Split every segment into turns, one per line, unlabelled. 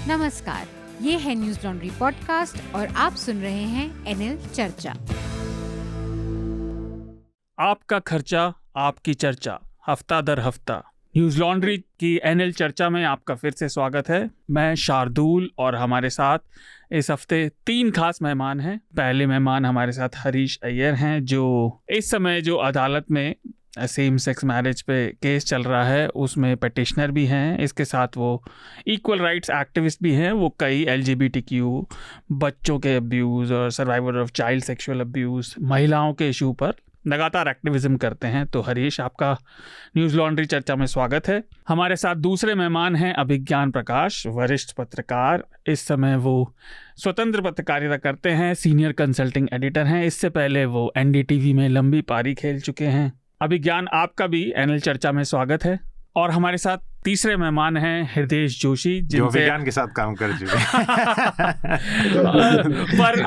नमस्कार, ये है न्यूज लॉन्ड्री पॉडकास्ट और आप सुन रहे हैं एनएल चर्चा।
आपका खर्चा आपकी चर्चा, हफ्ता दर हफ्ता न्यूज लॉन्ड्री की एनएल चर्चा में आपका फिर से स्वागत है। मैं शार्दुल और हमारे साथ इस हफ्ते 3 खास मेहमान हैं। पहले मेहमान हमारे साथ हरीश अय्यर हैं, जो इस समय जो अदालत में सेम सेक्स मैरिज पे केस चल रहा है उसमें पिटिशनर भी हैं। इसके साथ वो इक्वल राइट्स एक्टिविस्ट भी हैं। वो कई LGBTQ बच्चों के अब्यूज़ और survivor of child sexual abuse, महिलाओं के इशू पर लगातार एक्टिविज्म करते हैं। तो हरीश, आपका न्यूज़ लॉन्ड्री चर्चा में स्वागत है। हमारे साथ दूसरे मेहमान हैं अभिज्ञान प्रकाश, वरिष्ठ पत्रकार। इस समय वो स्वतंत्र पत्रकारिता करते हैं, सीनियर कंसल्टिंग एडिटर हैं। इससे पहले वो NDTV में लंबी पारी खेल चुके हैं। अभिज्ञान, आपका भी एनएल चर्चा में स्वागत है। और हमारे साथ तीसरे मेहमान हैं हृदेश जोशी,
जो अभिज्ञान के साथ काम कर चुके
पर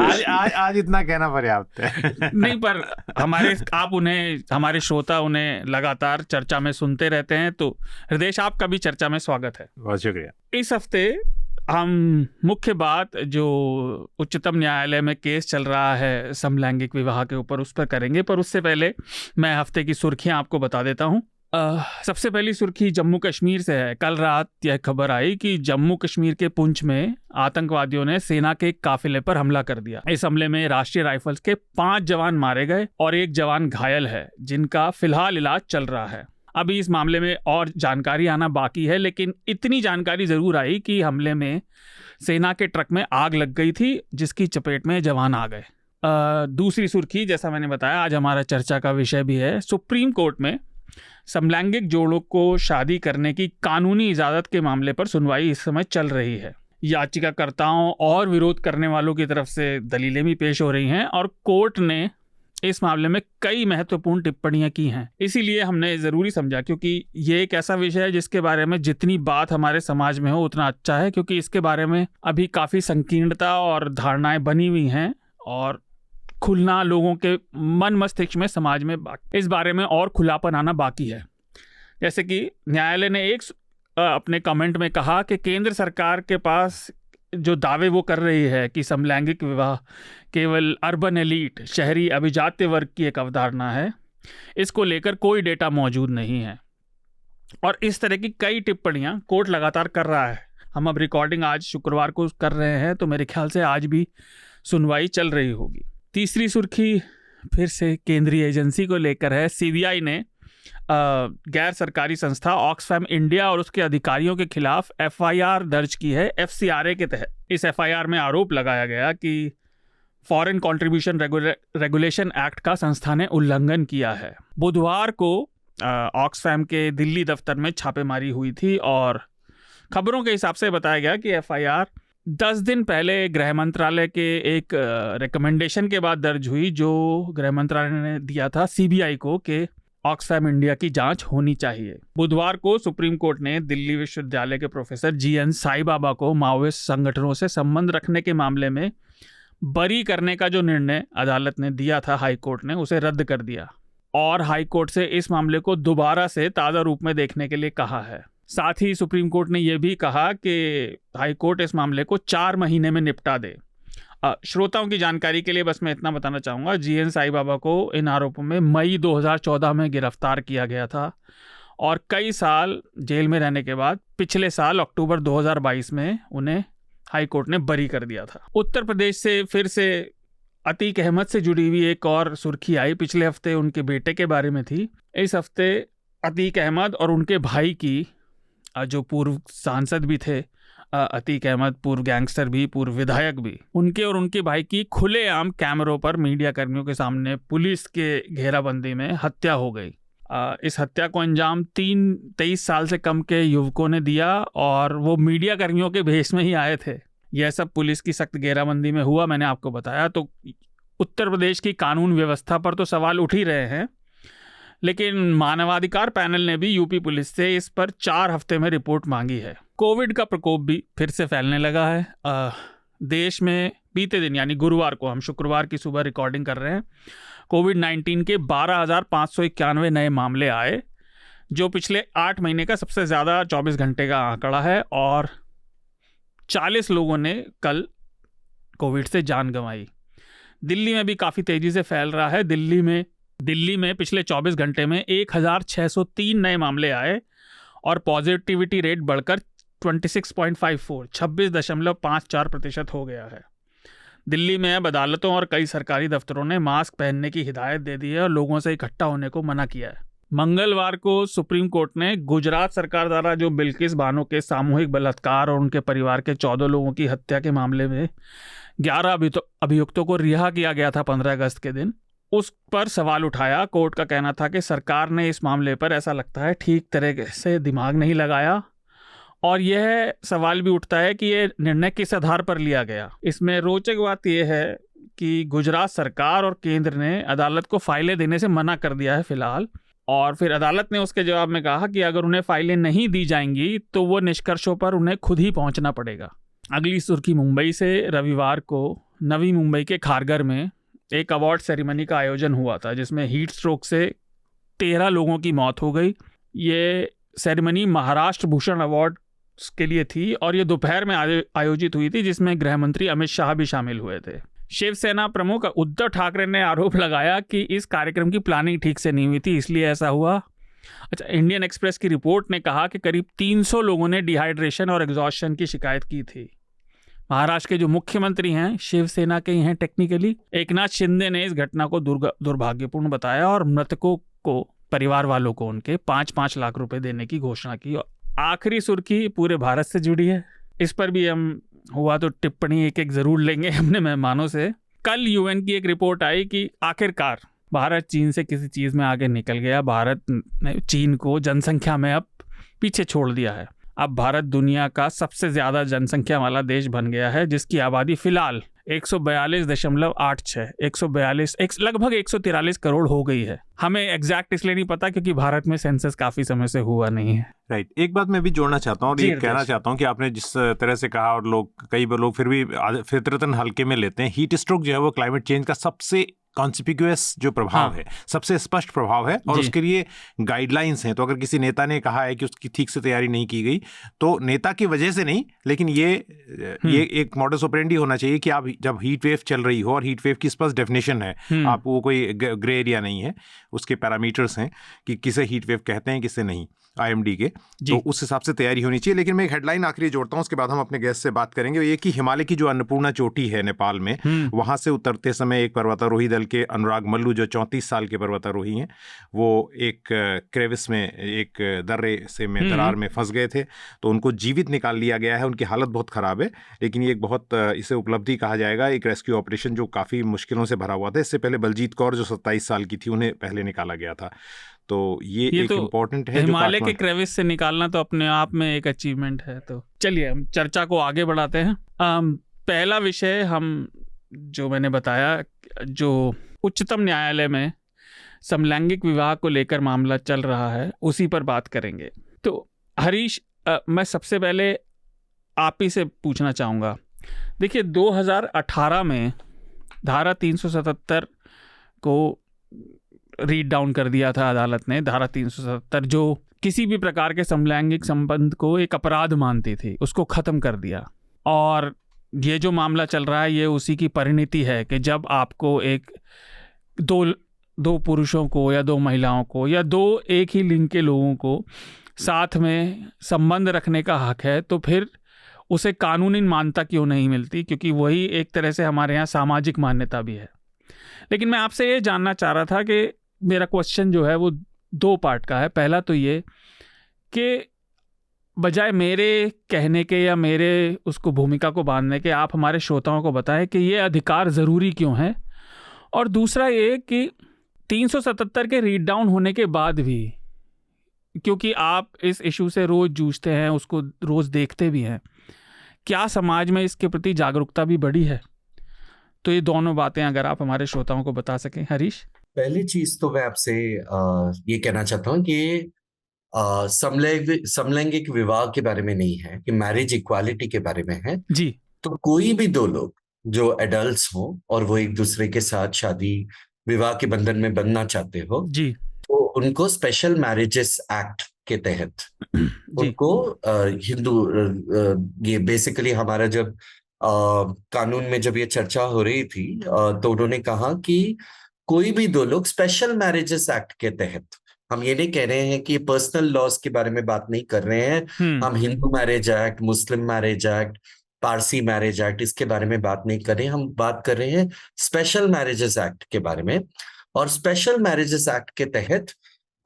आज इतना कहना पर्याप्त है।
नहीं, पर हमारे श्रोता उन्हें लगातार चर्चा में सुनते रहते हैं। तो हृदेश, आपका भी चर्चा में स्वागत है।
बहुत शुक्रिया।
इस हफ्ते हम मुख्य बात जो उच्चतम न्यायालय में केस चल रहा है समलैंगिक विवाह के ऊपर, उस पर करेंगे। पर उससे पहले मैं हफ्ते की सुर्खियां आपको बता देता हूं। सबसे पहली सुर्खी जम्मू कश्मीर से है। कल रात यह खबर आई कि जम्मू कश्मीर के पुंछ में आतंकवादियों ने सेना के एक काफिले पर हमला कर दिया। इस हमले में राष्ट्रीय राइफल्स के 5 जवान मारे गए और 1 जवान घायल है, जिनका फिलहाल इलाज चल रहा है। अभी इस मामले में और जानकारी आना बाकी है, लेकिन इतनी जानकारी जरूर आई कि हमले में सेना के ट्रक में आग लग गई थी, जिसकी चपेट में जवान आ गए। दूसरी सुर्खी, जैसा मैंने बताया, आज हमारा चर्चा का विषय भी है। सुप्रीम कोर्ट में समलैंगिक जोड़ों को शादी करने की कानूनी इजाजत के मामले पर सुनवाई इस समय चल रही है। याचिकाकर्ताओं और विरोध करने वालों की तरफ से दलीलें भी पेश हो रही हैं और कोर्ट ने इस मामले में कई महत्वपूर्ण टिप्पणियां की हैं। इसीलिए हमने ज़रूरी समझा, क्योंकि ये एक ऐसा विषय है जिसके बारे में जितनी बात हमारे समाज में हो उतना अच्छा है, क्योंकि इसके बारे में अभी काफ़ी संकीर्णता और धारणाएं बनी हुई हैं और खुलना लोगों के मन मस्तिष्क में, समाज में इस बारे में और खुलापन आना बाकी है। जैसे कि न्यायालय ने एक अपने कमेंट में कहा कि केंद्र सरकार के पास जो दावे वो कर रही है कि समलैंगिक विवाह केवल अर्बन एलीट, शहरी अभिजात्य वर्ग की एक अवधारणा है, इसको लेकर कोई डेटा मौजूद नहीं है। और इस तरह की कई टिप्पणियां कोर्ट लगातार कर रहा है। हम अब रिकॉर्डिंग आज शुक्रवार को कर रहे हैं, तो मेरे ख्याल से आज भी सुनवाई चल रही होगी। तीसरी सुर्खी फिर से केंद्रीय एजेंसी को लेकर है। CBI ने गैर सरकारी संस्था ऑक्सफैम इंडिया और उसके अधिकारियों के खिलाफ FIR दर्ज की है FCRA के तहत। इस FIR में आरोप लगाया गया कि फॉरेन कंट्रीब्यूशन रेगुलेशन एक्ट का संस्था ने उल्लंघन किया है। बुधवार को ऑक्सफैम के दिल्ली दफ्तर में छापेमारी हुई थी और खबरों के हिसाब से बताया गया कि FIR 10 दिन पहले गृह मंत्रालय के एक रिकमेंडेशन के बाद दर्ज हुई, जो गृह मंत्रालय ने दिया था CBI को कि ऑक्सफैम इंडिया की जांच होनी चाहिए। बुधवार को सुप्रीम कोर्ट ने दिल्ली विश्वविद्यालय के प्रोफेसर GN साई बाबा को माओवादी संगठनों से संबंध रखने के मामले में बरी करने का जो निर्णय अदालत ने दिया था, हाई कोर्ट ने उसे रद्द कर दिया और हाई कोर्ट से इस मामले को दोबारा से ताज़ा रूप में देखने के लिए कहा है। साथ ही सुप्रीम कोर्ट ने यह भी कहा कि हाई कोर्ट इस मामले को 4 महीने में निपटा दे। श्रोताओं की जानकारी के लिए बस मैं इतना बताना चाहूँगा, GN साई बाबा को इन आरोपों में मई 2014 में गिरफ्तार किया गया था और कई साल जेल में रहने के बाद पिछले साल अक्टूबर 2022 में उन्हें हाई कोर्ट ने बरी कर दिया था। उत्तर प्रदेश से फिर से अतीक अहमद से जुड़ी हुई एक और सुर्खी आई। पिछले हफ्ते उनके बेटे के बारे में थी। इस हफ्ते अतीक अहमद और उनके भाई की, जो पूर्व सांसद भी थे, अतीक अहमद पूर्व गैंगस्टर भी, पूर्व विधायक भी, उनके और उनके भाई की खुलेआम कैमरों पर मीडिया कर्मियों के सामने पुलिस के घेराबंदी में हत्या हो गई। इस हत्या को अंजाम 23 साल से कम के युवकों ने दिया और वो मीडिया कर्मियों के भेष में ही आए थे। यह सब पुलिस की सख्त घेराबंदी में हुआ, मैंने आपको बताया। तो उत्तर प्रदेश की कानून व्यवस्था पर तो सवाल उठ ही रहे हैं, लेकिन मानवाधिकार पैनल ने भी यूपी पुलिस से इस पर 4 हफ्ते में रिपोर्ट मांगी है। कोविड का प्रकोप भी फिर से फैलने लगा है। देश में बीते दिन, यानी गुरुवार को, हम शुक्रवार की सुबह रिकॉर्डिंग कर रहे हैं, कोविड-19 के 12,591 नए मामले आए, जो पिछले 8 महीने का सबसे ज़्यादा 24 घंटे का आंकड़ा है और 40 लोगों ने कल कोविड से जान गंवाई। दिल्ली में भी काफ़ी तेज़ी से फैल रहा है। दिल्ली में पिछले 24 घंटे में 1603 नए मामले आए और पॉजिटिविटी रेट बढ़कर 26.54 हो गया है। दिल्ली में अब अदालतों और कई सरकारी दफ्तरों ने मास्क पहनने की हिदायत दे दी है और लोगों से इकट्ठा होने को मना किया है। मंगलवार को सुप्रीम कोर्ट ने गुजरात सरकार द्वारा जो बिल्किस बानो के सामूहिक बलात्कार और उनके परिवार के 14 लोगों की हत्या के मामले में 11 अभियुक्तों को रिहा किया गया था 15 अगस्त के दिन, उस पर सवाल उठाया। कोर्ट का कहना था कि सरकार ने इस मामले पर ऐसा लगता है ठीक तरह से दिमाग नहीं लगाया और यह सवाल भी उठता है कि ये निर्णय किस आधार पर लिया गया। इसमें रोचक बात यह है कि गुजरात सरकार और केंद्र ने अदालत को फाइलें देने से मना कर दिया है फिलहाल, और फिर अदालत ने उसके जवाब में कहा कि अगर उन्हें फाइलें नहीं दी जाएंगी तो वो निष्कर्षों पर उन्हें खुद ही पहुंचना पड़ेगा। अगली सुर्खी मुंबई से। रविवार को नवी मुंबई के खारघर में एक अवार्ड सेरेमनी का आयोजन हुआ था जिसमें हीट स्ट्रोक से 13 लोगों की मौत हो गई। ये सेरेमनी महाराष्ट्र भूषण अवार्ड के लिए थी और ये दोपहर में आयोजित हुई थी, जिसमें गृह मंत्री अमित शाह भी शामिल हुए थे। शिवसेना प्रमुख उद्धव ठाकरे ने आरोप लगाया कि इस कार्यक्रम की प्लानिंग ठीक से नहीं हुई थी, इसलिए ऐसा हुआ। अच्छा, इंडियन एक्सप्रेस की रिपोर्ट ने कहा कि करीब 300 लोगों ने डिहाइड्रेशन और एग्जॉस्शन की शिकायत की थी। महाराष्ट्र के जो मुख्यमंत्री हैं शिवसेना के ही हैं टेक्निकली, एकनाथ शिंदे ने इस घटना को दुर्भाग्यपूर्ण बताया और मृतकों को, परिवार वालों को उनके 5-5 लाख रुपए देने की घोषणा की। आखिरी सुर्खी पूरे भारत से जुड़ी है, इस पर भी हम हुआ तो टिप्पणी एक जरूर लेंगे अपने मेहमानों से। कल यूएन की एक रिपोर्ट आई कि आखिरकार भारत चीन से किसी चीज़ में आगे निकल गया। भारत ने चीन को जनसंख्या में अब पीछे छोड़ दिया है। अब भारत दुनिया का सबसे ज़्यादा जनसंख्या वाला देश बन गया है, जिसकी आबादी फिलहाल 142.86 लगभग 143 करोड़ हो गई है। हमें एग्जैक्ट इसलिए नहीं पता क्योंकि भारत में सेंसस काफ़ी समय से हुआ नहीं है।
राइट। एक बात मैं भी जोड़ना चाहता हूँ और ये कहना चाहता हूँ कि आपने जिस तरह से कहा, और कई बार लोग फिर भी फितरतन हल्के में लेते हैं, हीट स्ट्रोक जो है वो क्लाइमेट चेंज का सबसे कॉन्स्पिक्यूअस जो प्रभाव है, सबसे स्पष्ट प्रभाव है और उसके लिए गाइडलाइंस हैं। तो अगर किसी नेता ने कहा है कि उसकी ठीक से तैयारी नहीं की गई, तो नेता की वजह से नहीं, लेकिन ये एक मॉडस ऑपरेंडी होना चाहिए कि आप जब हीट वेव चल रही हो, और हीट वेव की स्पष्ट डेफिनेशन है, आप वो कोई ग्रे एरिया नहीं है, उसके पैरामीटर्स हैं कि किसे हीट वेव कहते हैं किसे नहीं, IMD के, तो उस हिसाब से तैयारी होनी चाहिए। लेकिन मैं एक हेडलाइन आखिरी जोड़ता हूँ, उसके बाद हम अपने गेस्ट से बात करेंगे। ये कि हिमालय की जो अन्नपूर्णा चोटी है नेपाल में, वहाँ से उतरते समय एक पर्वतारोही दल के अनुराग मल्लू, जो 34 साल के पर्वतारोही हैं, वो एक क्रेविस में, एक दर्रे से में दरार में फंस गए थे, तो उनको जीवित निकाल लिया गया है। उनकी हालत बहुत ख़राब है, लेकिन ये एक बहुत इसे उपलब्धि कहा जाएगा, एक रेस्क्यू ऑपरेशन जो काफ़ी मुश्किलों से भरा हुआ था। इससे पहले बलजीत कौर जो 27 साल की थी, उन्हें पहले निकाला गया था। तो ये एक तो इम्पोर्टेंट है।
हिमालय के क्रेविस से निकालना तो अपने आप में एक अचीवमेंट है। तो चलिए हम चर्चा को आगे बढ़ाते हैं। पहला विषय हम जो मैंने बताया, जो उच्चतम न्यायालय में समलैंगिक विवाह को लेकर मामला चल रहा है, उसी पर बात करेंगे। तो हरीश, मैं सबसे पहले आप ही से पूछना चाहूँगा। देखिए, 2018 में धारा 377 को रीड डाउन कर दिया था अदालत ने। धारा 377 जो किसी भी प्रकार के समलैंगिक संबंध को एक अपराध मानती थी, उसको ख़त्म कर दिया। और ये जो मामला चल रहा है, ये उसी की परिणति है कि जब आपको एक दो पुरुषों को या दो महिलाओं को या दो एक ही लिंग के लोगों को साथ में संबंध रखने का हक है, तो फिर उसे कानूनी मान्यता क्यों नहीं मिलती? क्योंकि वही एक तरह से हमारे यहाँ सामाजिक मान्यता भी है। लेकिन मैं आपसे ये जानना चाह रहा था कि मेरा क्वेश्चन जो है वो 2 पार्ट का है। पहला तो ये कि बजाय मेरे कहने के या मेरे उसको भूमिका को बांधने के, आप हमारे श्रोताओं को बताएं कि ये अधिकार ज़रूरी क्यों है। और दूसरा ये कि 377 के रीड डाउन होने के बाद भी, क्योंकि आप इस इशू से रोज़ जूझते हैं, उसको रोज़ देखते भी हैं, क्या समाज में इसके प्रति जागरूकता भी बढ़ी है? तो ये दोनों बातें अगर आप हमारे श्रोताओं को बता सकें। हरीश,
पहली चीज तो मैं आपसे ये कहना चाहता हूँ कि समलैंगिक विवाह के बारे में नहीं है, कि मैरिज इक्वालिटी के बारे में है
जी।
तो कोई भी 2 लोग जो एडल्ट्स हो और वो एक दूसरे के साथ शादी विवाह के बंधन में बंधना चाहते हो
जी,
तो उनको स्पेशल मैरिजेस एक्ट के तहत
जी।
उनको हिंदू ये बेसिकली हमारा जब कानून में जब ये चर्चा हो रही थी तो उन्होंने कहा कि कोई भी दो लोग स्पेशल मैरिजेस एक्ट के तहत, हम ये नहीं कह रहे हैं कि पर्सनल लॉज के बारे में बात नहीं कर रहे हैं, हम हिंदू मैरिज एक्ट, मुस्लिम marriage act, Parsi marriage act इसके बारे में बात नहीं कर रहे हैं, हम बात कर रहे हैं स्पेशल मैरिजेस एक्ट के बारे में। और स्पेशल मैरिजेस एक्ट के तहत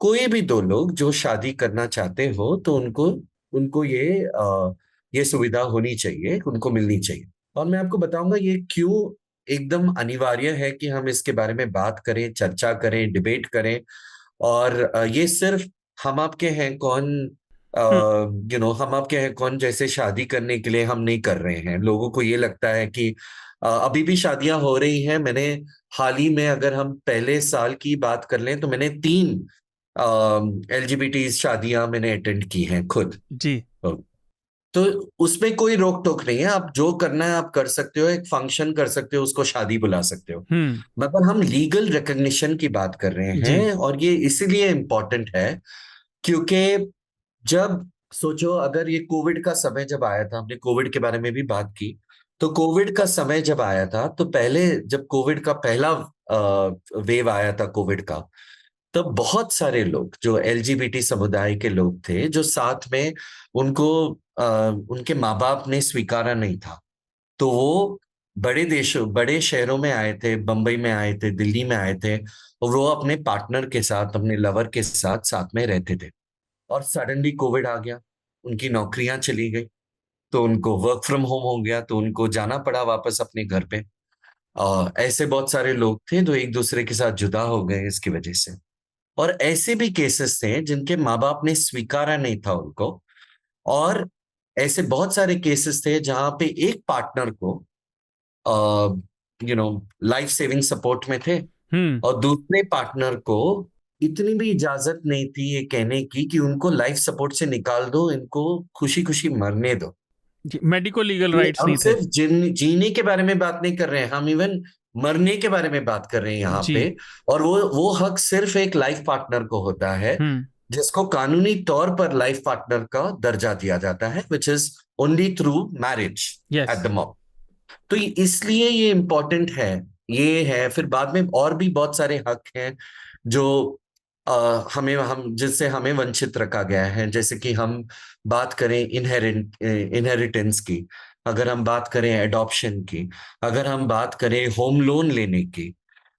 कोई भी दो लोग जो शादी करना चाहते हो तो उनको उनको ये सुविधा होनी चाहिए, उनको मिलनी चाहिए। और मैं आपको बताऊंगा ये क्यों एकदम अनिवार्य है कि हम इसके बारे में बात करें, चर्चा करें, डिबेट करें। और ये सिर्फ हम आपके हैं कौन हम आपके हैं कौन जैसे शादी करने के लिए हम नहीं कर रहे हैं। लोगों को ये लगता है कि अभी भी शादियां हो रही हैं। मैंने हाल ही में, अगर हम पहले साल की बात कर लें, तो मैंने 3 LGBT शादियां मैंने अटेंड की हैं खुद
जी।
तो उसमें कोई रोक टोक नहीं है, आप जो करना है आप कर सकते हो, एक फंक्शन कर सकते हो, उसको शादी बुला सकते हो। मगर हम लीगल रिकॉग्निशन की बात कर रहे हैं और ये इसीलिए इम्पोर्टेंट है क्योंकि जब सोचो, अगर ये कोविड का समय जब आया था, हमने कोविड के बारे में भी बात की, तो कोविड का समय जब आया था तो पहले जब कोविड का पहला वेव आया था कोविड का, तब बहुत सारे लोग जो LGBT समुदाय के लोग थे, जो साथ में उनको उनके माँ बाप ने स्वीकारा नहीं था, तो वो बड़े शहरों में आए थे, बंबई में आए थे, दिल्ली में आए थे, और वो अपने पार्टनर के साथ, अपने लवर के साथ में रहते थे। और सडनली कोविड आ गया, उनकी नौकरियां चली गई, तो उनको वर्क फ्रॉम होम हो गया, तो उनको जाना पड़ा वापस अपने घर पे। ऐसे बहुत सारे लोग थे जो एक दूसरे के साथ जुदा हो गए इसकी वजह से। और ऐसे भी केसेस थे जिनके माँ बाप ने स्वीकारा नहीं था उनको, और ऐसे बहुत सारे केसेस थे जहां पे एक पार्टनर को लाइफ सेविंग सपोर्ट में थे और दूसरे पार्टनर को इतनी भी इजाजत नहीं थी ये कहने की कि उनको लाइफ सपोर्ट से निकाल दो, इनको खुशी खुशी मरने दो।
मेडिको लीगल राइट्स
हम
नहीं थे।
सिर्फ जीने के बारे में बात नहीं कर रहे हैं, हम इवन मरने के बारे में बात कर रहे हैं यहाँ पे। और वो हक सिर्फ एक लाइफ पार्टनर को होता है जिसको कानूनी तौर पर लाइफ पार्टनर का दर्जा दिया जाता है, which is only through marriage at the moment. तो इसलिए ये इम्पोर्टेंट है, ये है। फिर बाद में और भी बहुत सारे हक हैं जो जिससे हमें वंचित रखा गया है। जैसे कि हम बात करें इनहेरिटेंस की, अगर हम बात करें एडॉप्शन की, अगर हम बात करें होम लोन लेने की,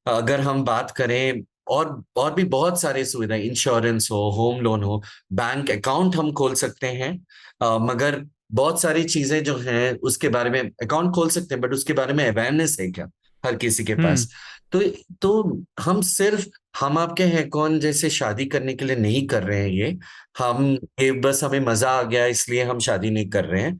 अगर हम बात करें और भी बहुत सारे सुविधाएं, इंश्योरेंस हो, होम लोन हो, बैंक अकाउंट हम खोल सकते हैं। मगर बहुत सारी चीजें जो हैं उसके बारे में, अकाउंट खोल सकते हैं बट उसके बारे में अवेयरनेस है क्या हर किसी के पास? तो हम सिर्फ हम आपके हैं कौन जैसे शादी करने के लिए नहीं कर रहे हैं ये बस हमें मजा आ गया इसलिए हम शादी नहीं कर रहे हैं।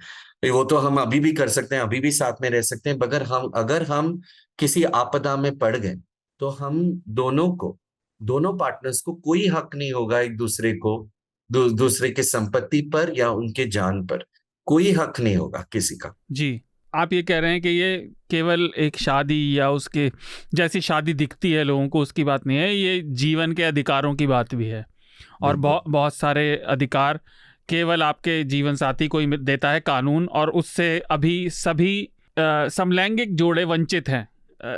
वो तो हम अभी भी कर सकते हैं, अभी भी साथ में रह सकते हैं, मगर अगर हम किसी आपदा में पड़ गए तो हम दोनों पार्टनर्स को कोई हक नहीं होगा एक दूसरे को दूसरे के संपत्ति पर या उनके जान पर, कोई हक नहीं होगा किसी का।
जी, आप ये कह रहे हैं कि ये केवल एक शादी या उसके जैसी शादी दिखती है लोगों को उसकी बात नहीं है, ये जीवन के अधिकारों की बात भी है। और बहुत सारे अधिकार केवल आपके जीवन साथी को ही देता है कानून, और उससे अभी सभी समलैंगिक जोड़े वंचित हैं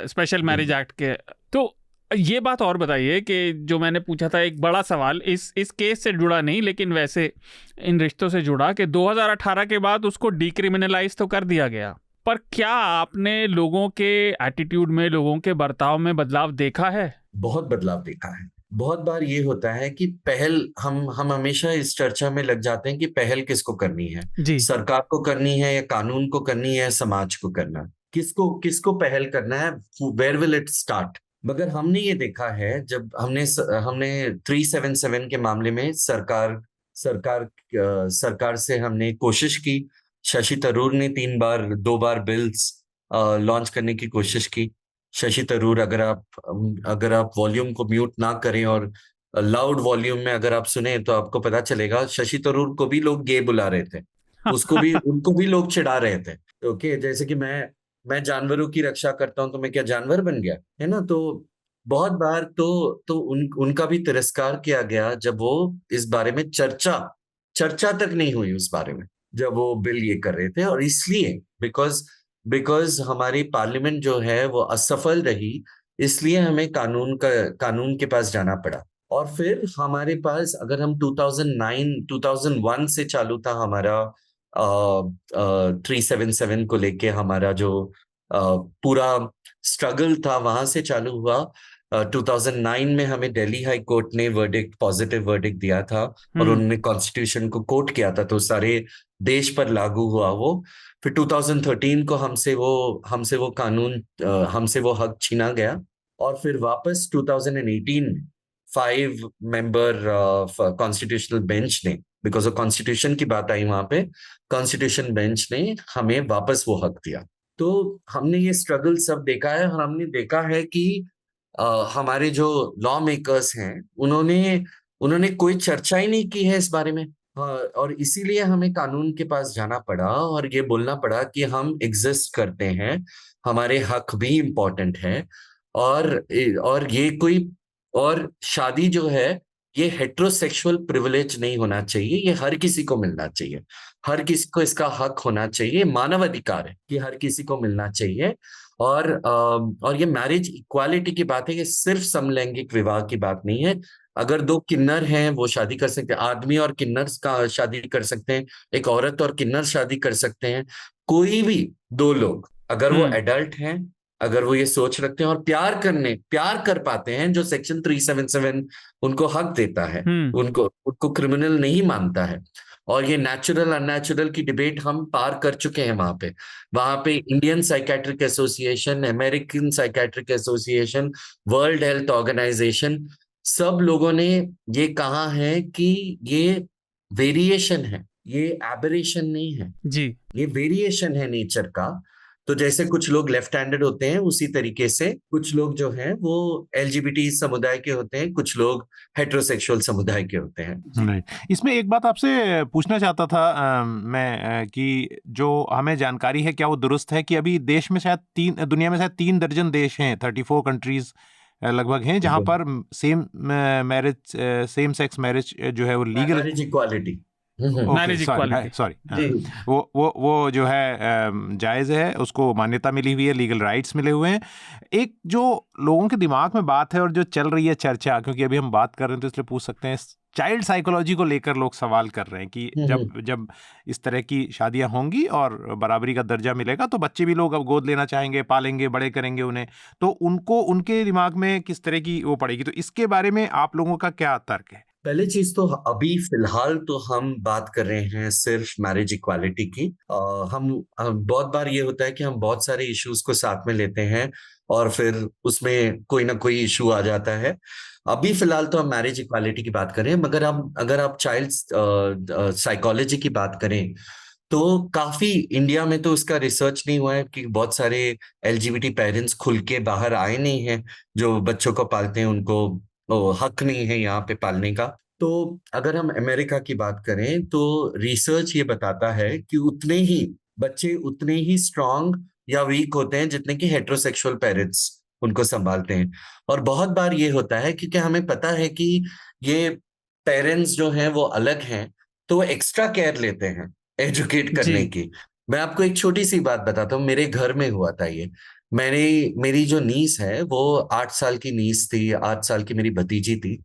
स्पेशल मैरिज एक्ट के। तो ये बात और बताइए कि जो मैंने पूछा था एक बड़ा सवाल इस केस से जुड़ा नहीं लेकिन वैसे इन रिश्तों से जुड़ा, कि 2018 के बाद उसको डिक्रिमिनलाइज तो कर दिया गया, पर क्या आपने लोगों के एटीट्यूड में, लोगों के बर्ताव में बदलाव देखा है?
बहुत बदलाव देखा है। बहुत बार ये होता है कि पहल हम हमेशा इस चर्चा में लग जाते हैं कि पहल किसको करनी है, सरकार को करनी है या कानून को करनी है, समाज को करना, किसको पहल करना है, वेयर विल इट स्टार्ट। मगर हमने ये देखा है, जब हमने 377 के मामले में सरकार से हमने कोशिश की, शशि थरूर ने 2 बार बिल्स लॉन्च करने की कोशिश की। शशि थरूर, अगर आप वॉल्यूम को म्यूट ना करें और लाउड वॉल्यूम में अगर आप सुने तो आपको पता चलेगा, शशि थरूर को भी लोग गे बुला रहे थे, उनको भी लोग चिढ़ा रहे थे। ओके, जैसे कि मैं जानवरों की रक्षा करता हूं तो मैं क्या जानवर बन गया, है ना? तो बहुत बार तो उनका भी तिरस्कार किया गया जब वो इस बारे में चर्चा तक नहीं हुई उस बारे में, जब वो बिल ये कर रहे थे। और इसलिए बिकॉज बिकॉज हमारी पार्लियामेंट जो है वो असफल रही, इसलिए हमें कानून के पास जाना पड़ा। और फिर हमारे पास, अगर हम 2009 2001 से चालू था हमारा 377 को लेके हमारा जो पूरा स्ट्रगल था, वहां से चालू हुआ। 2009 में हमें दिल्ली हाई कोर्ट ने पॉजिटिव वर्डिक्ट दिया था, और उन्होंने कॉन्स्टिट्यूशन को कोट किया था, तो सारे देश पर लागू हुआ वो। फिर 2013 को हमसे वो हक छीना गया। और फिर वापस 2018 में 5 मेंबर कॉन्स्टिट्यूशनल बेंच ने, बिकॉज ऑफ कॉन्स्टिट्यूशन की बात आई वहां पे, कॉन्स्टिट्यूशन बेंच ने हमें वापस वो हक दिया। तो हमने ये स्ट्रगल सब देखा है, और हमने देखा है कि हमारे जो लॉ मेकर्स हैं उन्होंने कोई चर्चा ही नहीं की है इस बारे में। और इसीलिए हमें कानून के पास जाना पड़ा और ये बोलना पड़ा कि हम एग्जिस्ट करते हैं, हमारे हक भी इम्पोर्टेंट है। और ये कोई, और शादी जो है ये हेट्रोसेक्सुअल प्रिविलेज नहीं होना चाहिए, ये हर किसी को मिलना चाहिए, हर किसी को इसका हक होना चाहिए, मानव अधिकार है कि हर किसी को मिलना चाहिए। और ये मैरिज इक्वालिटी की बात है, ये सिर्फ समलैंगिक विवाह की बात नहीं है। अगर 2 किन्नर हैं वो शादी कर सकते हैं, आदमी और किन्नर का शादी कर सकते हैं, एक औरत और किन्नर शादी कर सकते हैं। कोई भी 2 लोग अगर वो एडल्ट हैं, अगर वो ये सोच रखते हैं और प्यार कर पाते हैं, जो सेक्शन 377 उनको हक देता है, उनको क्रिमिनल नहीं मानता है। और ये नेचुरल अननेचुरल की डिबेट हम पार कर चुके हैं वहां पे Indian psychiatric association, American psychiatric association, world health organization, सब लोगों ने ये कहा है कि ये वेरिएशन है, ये एबरेशन नहीं है
जी,
ये वेरिएशन है नेचर का। तो जैसे कुछ लोग लेफ्ट हैंडेड होते हैं, उसी तरीके से कुछ लोग जो हैं वो एलजीबीटी समुदाय के होते हैं, कुछ लोग हेट्रोसेक्सुअल समुदाय के होते हैं।
इसमें एक बात आपसे पूछना चाहता था मैं कि जो हमें जानकारी है क्या वो दुरुस्त है कि अभी देश में शायद दुनिया में शायद 3 दर्जन देश हैं, 34 कंट्रीज लगभग हैं, जहां पर सेम सेक्स मैरिज जो है वो लीगल,
मैरिज इक्वालिटी
सॉरी वो जो है जायज़ है, उसको मान्यता मिली हुई है, लीगल राइट्स मिले हुए हैं। एक जो लोगों के दिमाग में बात है और जो चल रही है चर्चा, क्योंकि अभी हम बात कर रहे हैं तो इसलिए पूछ सकते हैं, चाइल्ड साइकोलॉजी को लेकर लोग सवाल कर रहे हैं कि जब इस तरह की शादियां होंगी और बराबरी का दर्जा मिलेगा तो बच्चे भी लोग अब गोद लेना चाहेंगे, पालेंगे, बड़े करेंगे उन्हें, तो उनके दिमाग में किस तरह की वो पड़ेगी। तो इसके बारे में आप लोगों का क्या तर्क है?
पहली चीज तो अभी फिलहाल तो हम बात कर रहे हैं सिर्फ मैरिज इक्वालिटी की। हम बहुत बार ये होता है कि हम बहुत सारे इश्यूज को साथ में लेते हैं और फिर उसमें कोई ना कोई इशू आ जाता है। अभी फिलहाल तो हम मैरिज इक्वालिटी की बात करें, मगर अगर आप चाइल्ड साइकोलॉजी की बात करें तो काफी इंडिया में तो उसका रिसर्च नहीं हुआ है कि बहुत सारे एलजीबीटी पेरेंट्स खुल के बाहर आए नहीं हैं, जो बच्चों को पालते हैं उनको हक नहीं है यहाँ पे पालने का। तो अगर हम अमेरिका की बात करें तो रिसर्च ये बताता है कि बच्चे उतने ही स्ट्रांग या वीक होते हैं जितने कि हेट्रोसेक्सुअल पेरेंट्स उनको संभालते हैं। और बहुत बार ये होता है क्योंकि हमें पता है कि ये पेरेंट्स जो हैं वो अलग हैं, तो वो एक्स्ट्रा केयर लेते हैं एजुकेट करने की। मैं आपको एक छोटी सी बात बताता हूँ, मेरे घर में हुआ था ये। मेरी जो नीस है वो 8 साल की नीस थी, 8 साल की मेरी भतीजी थी।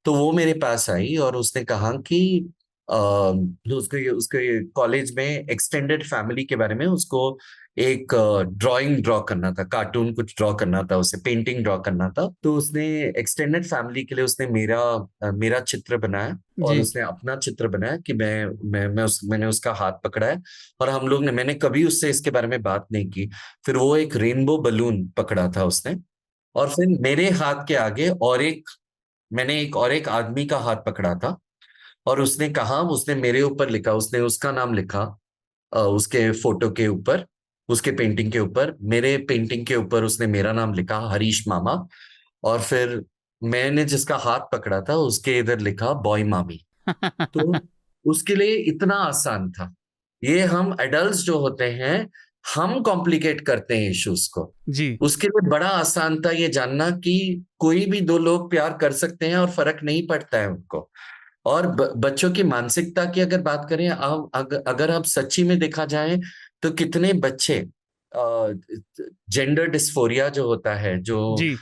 तो वो मेरे पास आई और उसने कहा कि उसके कॉलेज में एक्सटेंडेड फैमिली के बारे में उसको एक ड्राइंग करना था, कार्टून कुछ ड्रॉ करना था, उसे पेंटिंग ड्रॉ करना था। तो उसने एक्सटेंडेड फैमिली के लिए उसने मेरा चित्र बनाया और उसने अपना चित्र बनाया कि मैंने उसका हाथ पकड़ा है और मैंने कभी उससे इसके बारे में बात नहीं की। फिर वो एक रेनबो बलून पकड़ा था उसने, और फिर मेरे हाथ के आगे मैंने एक आदमी का हाथ पकड़ा था और उसने मेरे ऊपर लिखा, उसने उसका नाम लिखा उसके फोटो के ऊपर, उसके पेंटिंग के ऊपर, मेरे पेंटिंग के ऊपर उसने मेरा नाम लिखा, हरीश मामा। और फिर मैंने जिसका हाथ पकड़ा था उसके इधर लिखा बॉय मामी। तो उसके लिए इतना आसान था। ये हम एडल्ट्स जो होते हैं हम कॉम्प्लिकेट करते हैं इश्यूज को
जी।
उसके लिए बड़ा आसान था ये जानना कि कोई भी दो लोग प्यार कर सकते हैं और फर्क नहीं पड़ता है उनको। और बच्चों की मानसिकता की अगर बात करें, अगर आप सच्ची में देखा जाए तो कितने बच्चे जेंडर डिस्फोरिया जो होता है, जो
जी।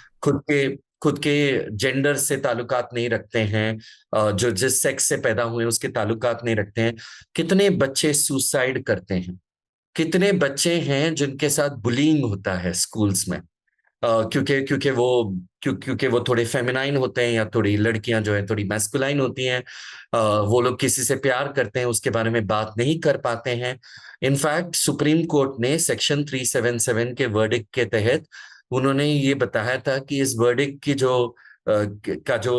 खुद के जेंडर से ताल्लुकात नहीं रखते हैं, जो जिस सेक्स से पैदा हुए उसके ताल्लुकात नहीं रखते हैं, कितने बच्चे सुसाइड करते हैं, कितने बच्चे हैं जिनके साथ बुलिंग होता है स्कूल्स में, क्योंकि वो थोड़े फेमिनाइन होते हैं या थोड़ी लड़कियां जो है थोड़ी मैस्कुलाइन होती हैं, वो लोग किसी से प्यार करते हैं उसके बारे में बात नहीं कर पाते हैं। इनफैक्ट सुप्रीम कोर्ट ने सेक्शन 377 के वर्डिक्ट के तहत उन्होंने ये बताया था कि इस वर्डिक्ट की का जो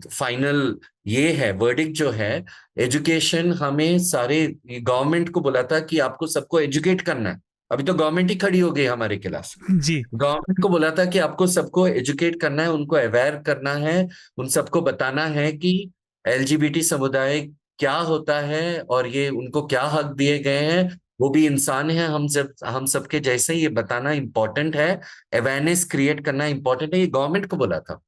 फाइनल ये है वर्डिक्ट जो है, एजुकेशन हमें सारे गवर्नमेंट को बोला था कि आपको सबको एजुकेट करना है। अभी तो गवर्नमेंट ही खड़ी हो गई हमारे खिलाफ।
जी।
गवर्नमेंट को बोला था कि आपको सबको एजुकेट करना है, उनको अवेयर करना है, उन सबको बताना है कि एलजीबीटी समुदाय क्या होता है और ये उनको क्या हक दिए गए हैं, वो भी इंसान है हम सबके जैसे, ये बताना इंपॉर्टेंट है, अवेयरनेस क्रिएट करना इंपॉर्टेंट है, ये गवर्नमेंट को बोला था।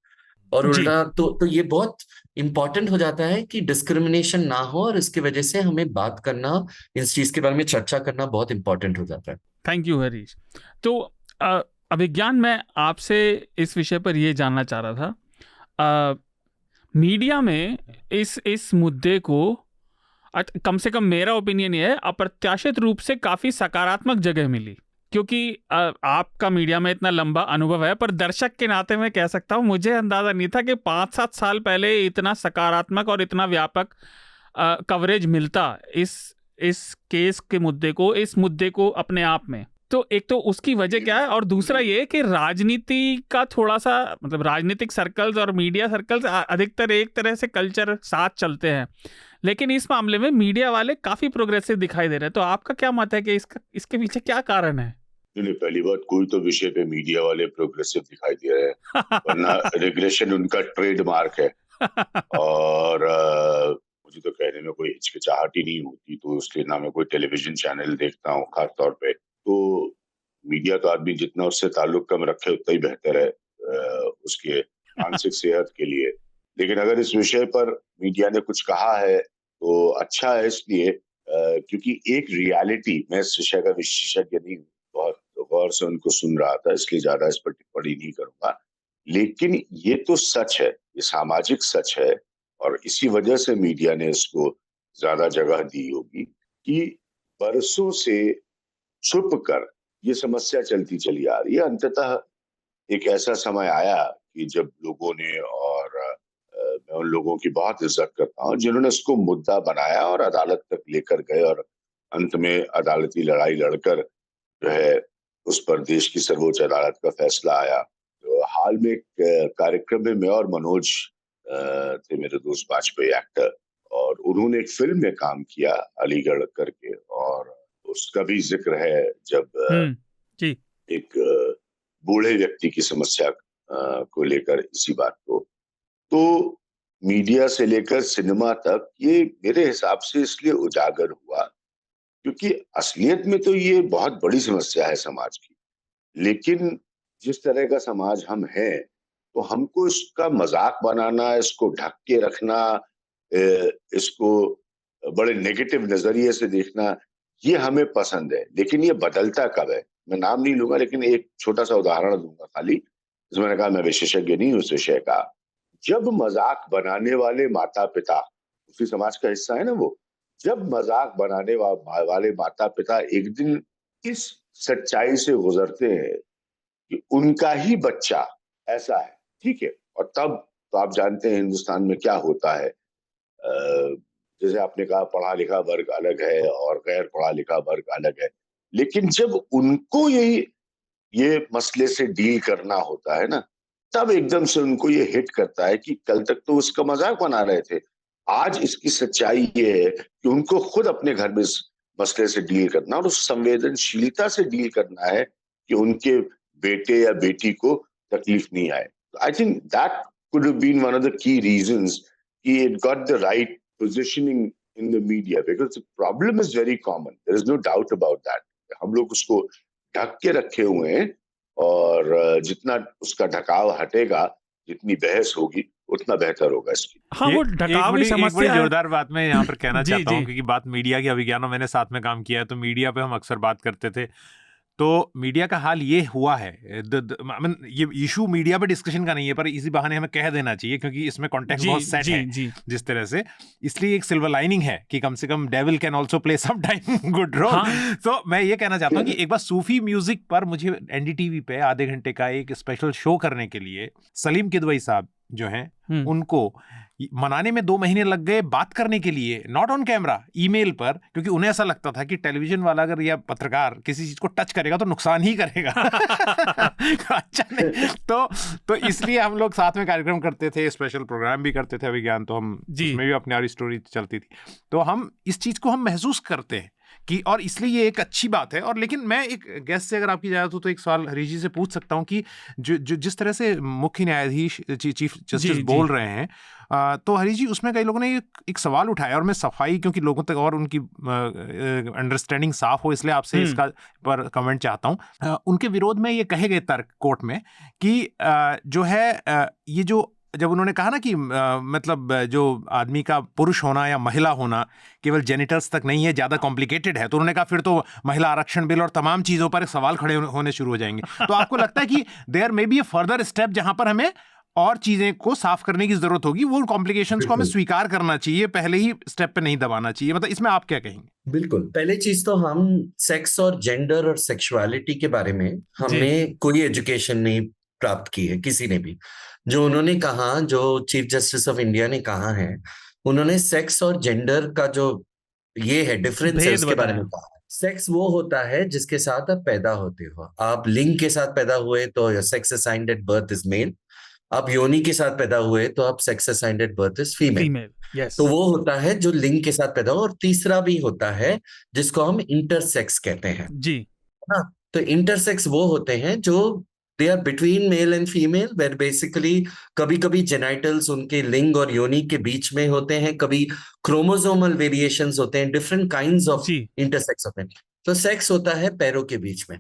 और
जी।
उल्टा तो ये बहुत इंपॉर्टेंट हो जाता है कि डिस्क्रिमिनेशन ना हो, और इसकी वजह से हमें बात करना, इस चीज के बारे में चर्चा करना बहुत इंपॉर्टेंट हो जाता है।
Thank you Harish. तो अभिज्ञान, मैं आपसे इस विषय पर ये जानना चाह रहा था, मीडिया में इस मुद्दे को कम से कम मेरा ओपिनियन ये है, अप्रत्याशित रूप से काफ़ी सकारात्मक जगह मिली, क्योंकि आपका मीडिया में इतना लंबा अनुभव है, पर दर्शक के नाते मैं कह सकता हूँ मुझे अंदाज़ा नहीं था कि 5-7 साल पहले इतना सकारात्मक और इतना व्यापक कवरेज मिलता इस केस के मुद्दे को, इस मुद्दे को अपने आप में। तो एक तो उसकी वजह क्या है, और दूसरा ये कि राजनीति का थोड़ा सा, मतलब राजनीतिक सर्कल्स और मीडिया सर्कल्स अधिकतर एक तरह से कल्चर साथ चलते हैं, लेकिन इस मामले में मीडिया वाले काफी प्रोग्रेसिव दिखाई दे रहे हैं। तो आपका क्या मत है कि इसके पीछे क्या कारण है?
नहीं, पहली बात, कोई तो विषय पे मीडिया वाले प्रोग्रेसिव दिखाई दे रहे हैं, वरना रिग्रेशन उनका ट्रेडमार्क है। और मुझे तो कहने में कोई हिचकिचाहट ही नहीं होती, तो इसलिए ना मैं कोई टेलीविजन चैनल देखता हूँ खास तौर पे। तो मीडिया तो आदमी जितना उससे ताल्लुक कम रखे उतना ही बेहतर है उसके मानसिक सेहत के लिए। लेकिन अगर इस विषय पर मीडिया ने कुछ कहा है तो अच्छा है, इसलिए क्योंकि एक रियलिटी, मैं इस विषय का विशेषज्ञ नहीं हूँ, बहुत गौर से उनको सुन रहा था, इसलिए ज्यादा इस पर टिप्पणी नहीं करूंगा, लेकिन ये तो सच है, ये सामाजिक सच है, और इसी वजह से मीडिया ने इसको ज्यादा जगह दी होगी कि बरसों से छुप कर ये समस्या चलती चली आ रही है। अंततः एक ऐसा समय आया कि जब लोगों ने, और मैं उन लोगों की बहुत इज्जत करता हूँ जिन्होंने इसको मुद्दा बनाया और अदालत तक लेकर गए, और अंत में अदालती लड़ाई लड़कर जो है उस पर देश की सर्वोच्च अदालत का फैसला आया। तो हाल में एक कार्यक्रम में मैं और मनोज थे, मेरे दोस्त वाजपेयी एक्टर, और उन्होंने एक फिल्म में काम किया अलीगढ़ करके, और उसका भी जिक्र है जब
जी।
एक बूढ़े व्यक्ति की समस्या को लेकर इसी बात को, तो मीडिया से लेकर सिनेमा तक ये मेरे हिसाब से इसलिए उजागर हुआ क्योंकि असलियत में तो ये बहुत बड़ी समस्या है समाज की, लेकिन जिस तरह का समाज हम हैं, तो हमको इसका मजाक बनाना, इसको ढक के रखना, इसको बड़े नेगेटिव नजरिए से देखना, ये हमें पसंद है। लेकिन ये बदलता कब है? मैं नाम नहीं लूंगा, लेकिन एक छोटा सा उदाहरण दूंगा खाली, जिसमें मैंने कहा मैं विशेषज्ञ नहीं हूं उस विषय का। जब मजाक बनाने वाले माता पिता, उसी समाज का हिस्सा है ना वो, जब मजाक बनाने वाले माता पिता एक दिन इस सच्चाई से गुजरते हैं कि उनका ही बच्चा ऐसा है, ठीक है, और तब तो आप जानते हैं हिंदुस्तान में क्या होता है। जैसे आपने कहा पढ़ा लिखा वर्ग अलग है और गैर पढ़ा लिखा वर्ग अलग है, लेकिन जब उनको ये मसले से डील करना होता है ना, तब एकदम से उनको ये हिट करता है कि कल तक तो उसका मजाक बना रहे थे, आज इसकी सच्चाई ये है कि उनको खुद अपने घर में इस मसले से डील करना और उस संवेदनशीलता से डील करना है कि उनके बेटे या बेटी को तकलीफ नहीं आए। I think that could have been one of the key reasons it got the right positioning in the media, because the problem is very common. There is no doubt about that. हम लोग उसको ढक के रखे हुए हैं, और जितना उसका ढकाव हटेगा, जितनी बहस होगी, उतना बेहतर होगा इसकी।
हाँ, वो ढकाव की समस्या
बड़ी
है।
जोरदार बात मैं यहाँ पर कहना चाहता हूँ,
जी।
क्योंकि बात मीडिया की अभिज्ञानों, मैंने साथ में काम किया है, तो मीडिया पे हम अक्सर बात करते थे। तो मीडिया का हाल ये हुआ है, ये इशू मीडिया पे डिस्कशन का नहीं है, पर इसी बहाने हमें कह देना चाहिए, क्योंकि इसमें कॉन्टेक्स्ट बहुत सेट है जिस तरह से, इसलिए एक सिल्वर लाइनिंग है कि कम से कम devil can also play some time good role. तो मैं ये कहना चाहता हूँ कि एक बार सूफी म्यूजिक पर मुझे एनडीटीवी पे आधे घंटे का एक स्पेशल शो करने के लिए सलीम किदवई साहब जो हैं, उनको मनाने में 2 महीने लग गए, बात करने के लिए, नॉट ऑन कैमरा, ईमेल पर, क्योंकि उन्हें ऐसा लगता था कि टेलीविजन वाला अगर या पत्रकार किसी चीज को टच करेगा तो नुकसान ही करेगा। अच्छा नहीं, तो इसलिए हम लोग साथ में कार्यक्रम करते थे, स्पेशल प्रोग्राम भी करते थे अभिज्ञान, तो हम उसमें भी अपनी और स्टोरी चलती थी। तो हम इस चीज को हम महसूस करते हैं कि, और इसलिए ये एक अच्छी बात है। और लेकिन मैं एक गेस्ट से अगर आपकी इजाजत हो तो एक सवाल हरीश जी से पूछ सकता हूं कि जो जिस तरह से मुख्य न्यायाधीश चीफ जस्टिस बोल रहे हैं, तो हरीश जी, उसमें कई लोगों ने एक सवाल उठाया, और मैं सफाई, क्योंकि लोगों तक और उनकी अंडरस्टैंडिंग साफ हो, इसलिए आपसे इसका पर कमेंट चाहता हूं। उनके विरोध में ये कहे गए तर्क कोर्ट में कि जो है ये जो, जब उन्होंने कहा ना कि मतलब जो आदमी का पुरुष होना या महिला होना केवल जेनिटल्स तक नहीं है, ज़्यादा कॉम्प्लिकेटेड है, तो उन्होंने कहा फिर तो महिला आरक्षण बिल और तमाम चीज़ों पर सवाल खड़े होने शुरू हो जाएंगे। तो आपको लगता है कि there may be a further step जहां पर हमें और चीज़ें को साफ करने की जरूरत होगी, वो कॉम्प्लिकेशंस को हमें स्वीकार करना चाहिए, पहले ही स्टेप पे नहीं दबाना चाहिए, मतलब इसमें आप क्या कहेंगे?
बिल्कुल, पहले चीज तो हम सेक्स और जेंडर और सेक्सुअलिटी के बारे में हमने कोई एजुकेशन नहीं प्राप्त की है किसी ने भी। जो उन्होंने कहा, जो चीफ जस्टिस ऑफ इंडिया ने कहा है, उन्होंने सेक्स और जेंडर का जो ये है डिफरेंस है उसके बारे में कहा। सेक्स वो होता है जिसके साथ आप पैदा होते हो। आप लिंग के साथ पैदा हुए तो sex assigned at birth is male, आप योनि के साथ पैदा हुए तो आप sex assigned at birth is female. तो वो होता है जो लिंग के साथ पैदा हो। और तीसरा भी होता है जिसको हम इंटरसेक्स कहते हैं जी। हाँ, तो इंटरसेक्स वो होते हैं जो they are between male and female, where basically कभी कभी जेनाइटल्स उनके लिंग और योनि के बीच में होते हैं, कभी क्रोमोसोमल वेरिएशंस होते हैं, डिफरेंट काइंड्स ऑफ इंटरसेक्स होते हैं। तो सेक्स होता है पैरों के बीच में,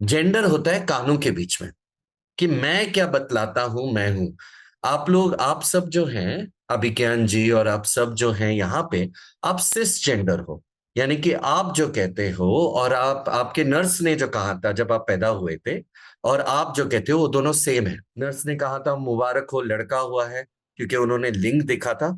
जेंडर होता है कानों के बीच में, कि मैं क्या बतलाता हूं, मैं हूं। आप लोग, आप सब जो हैं, अभिज्ञान जी और आप सब जो हैं यहाँ पे, आप सिस जेंडर हो, यानी कि आप जो कहते हो और आपके नर्स ने जो कहा था जब आप पैदा हुए थे, और आप जो कहते हो, वो दोनों सेम है। नर्स ने कहा था मुबारक हो, लड़का हुआ है, क्योंकि उन्होंने लिंग देखा था,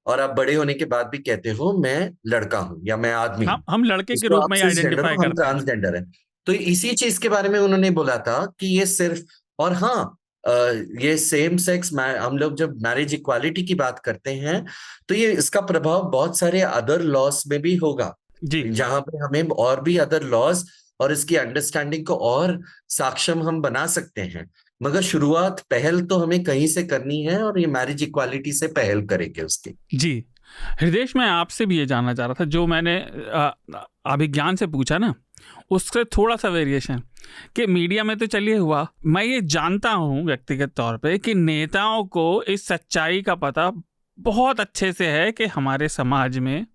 और आप बड़े होने के बाद भी कहते हो मैं लड़का हूं या मैं आदमी हूं।
हम लड़के के रूप में आइडेंटिफाई करते हैं,
ट्रांसजेंडर है। तो इसी चीज के बारे में उन्होंने बोला था कि ये सिर्फ, और हाँ, ये सेम सेक्स, हम लोग जब मैरिज इक्वालिटी की बात करते हैं तो ये इसका प्रभाव बहुत सारे अदर लॉस में भी होगा जी, जहां पे हमें और भी अदर लॉस और इसकी अंडरस्टैंडिंग को और सक्षम हम बना सकते हैं। मगर शुरुआत, पहल तो हमें कहीं से करनी है, और ये मैरिज इक्वालिटी से पहल करेंगे उसकी।
जी हृदय, मैं आपसे भी ये जानना चाह रहा था, जो मैंने अभिज्ञान से पूछा ना, उससे थोड़ा सा वेरिएशन कि मीडिया में तो चलिए हुआ, मैं ये जानता हूँ व्यक्तिगत तौर पे कि नेताओं को इस सच्चाई का पता बहुत अच्छे से है कि हमारे समाज में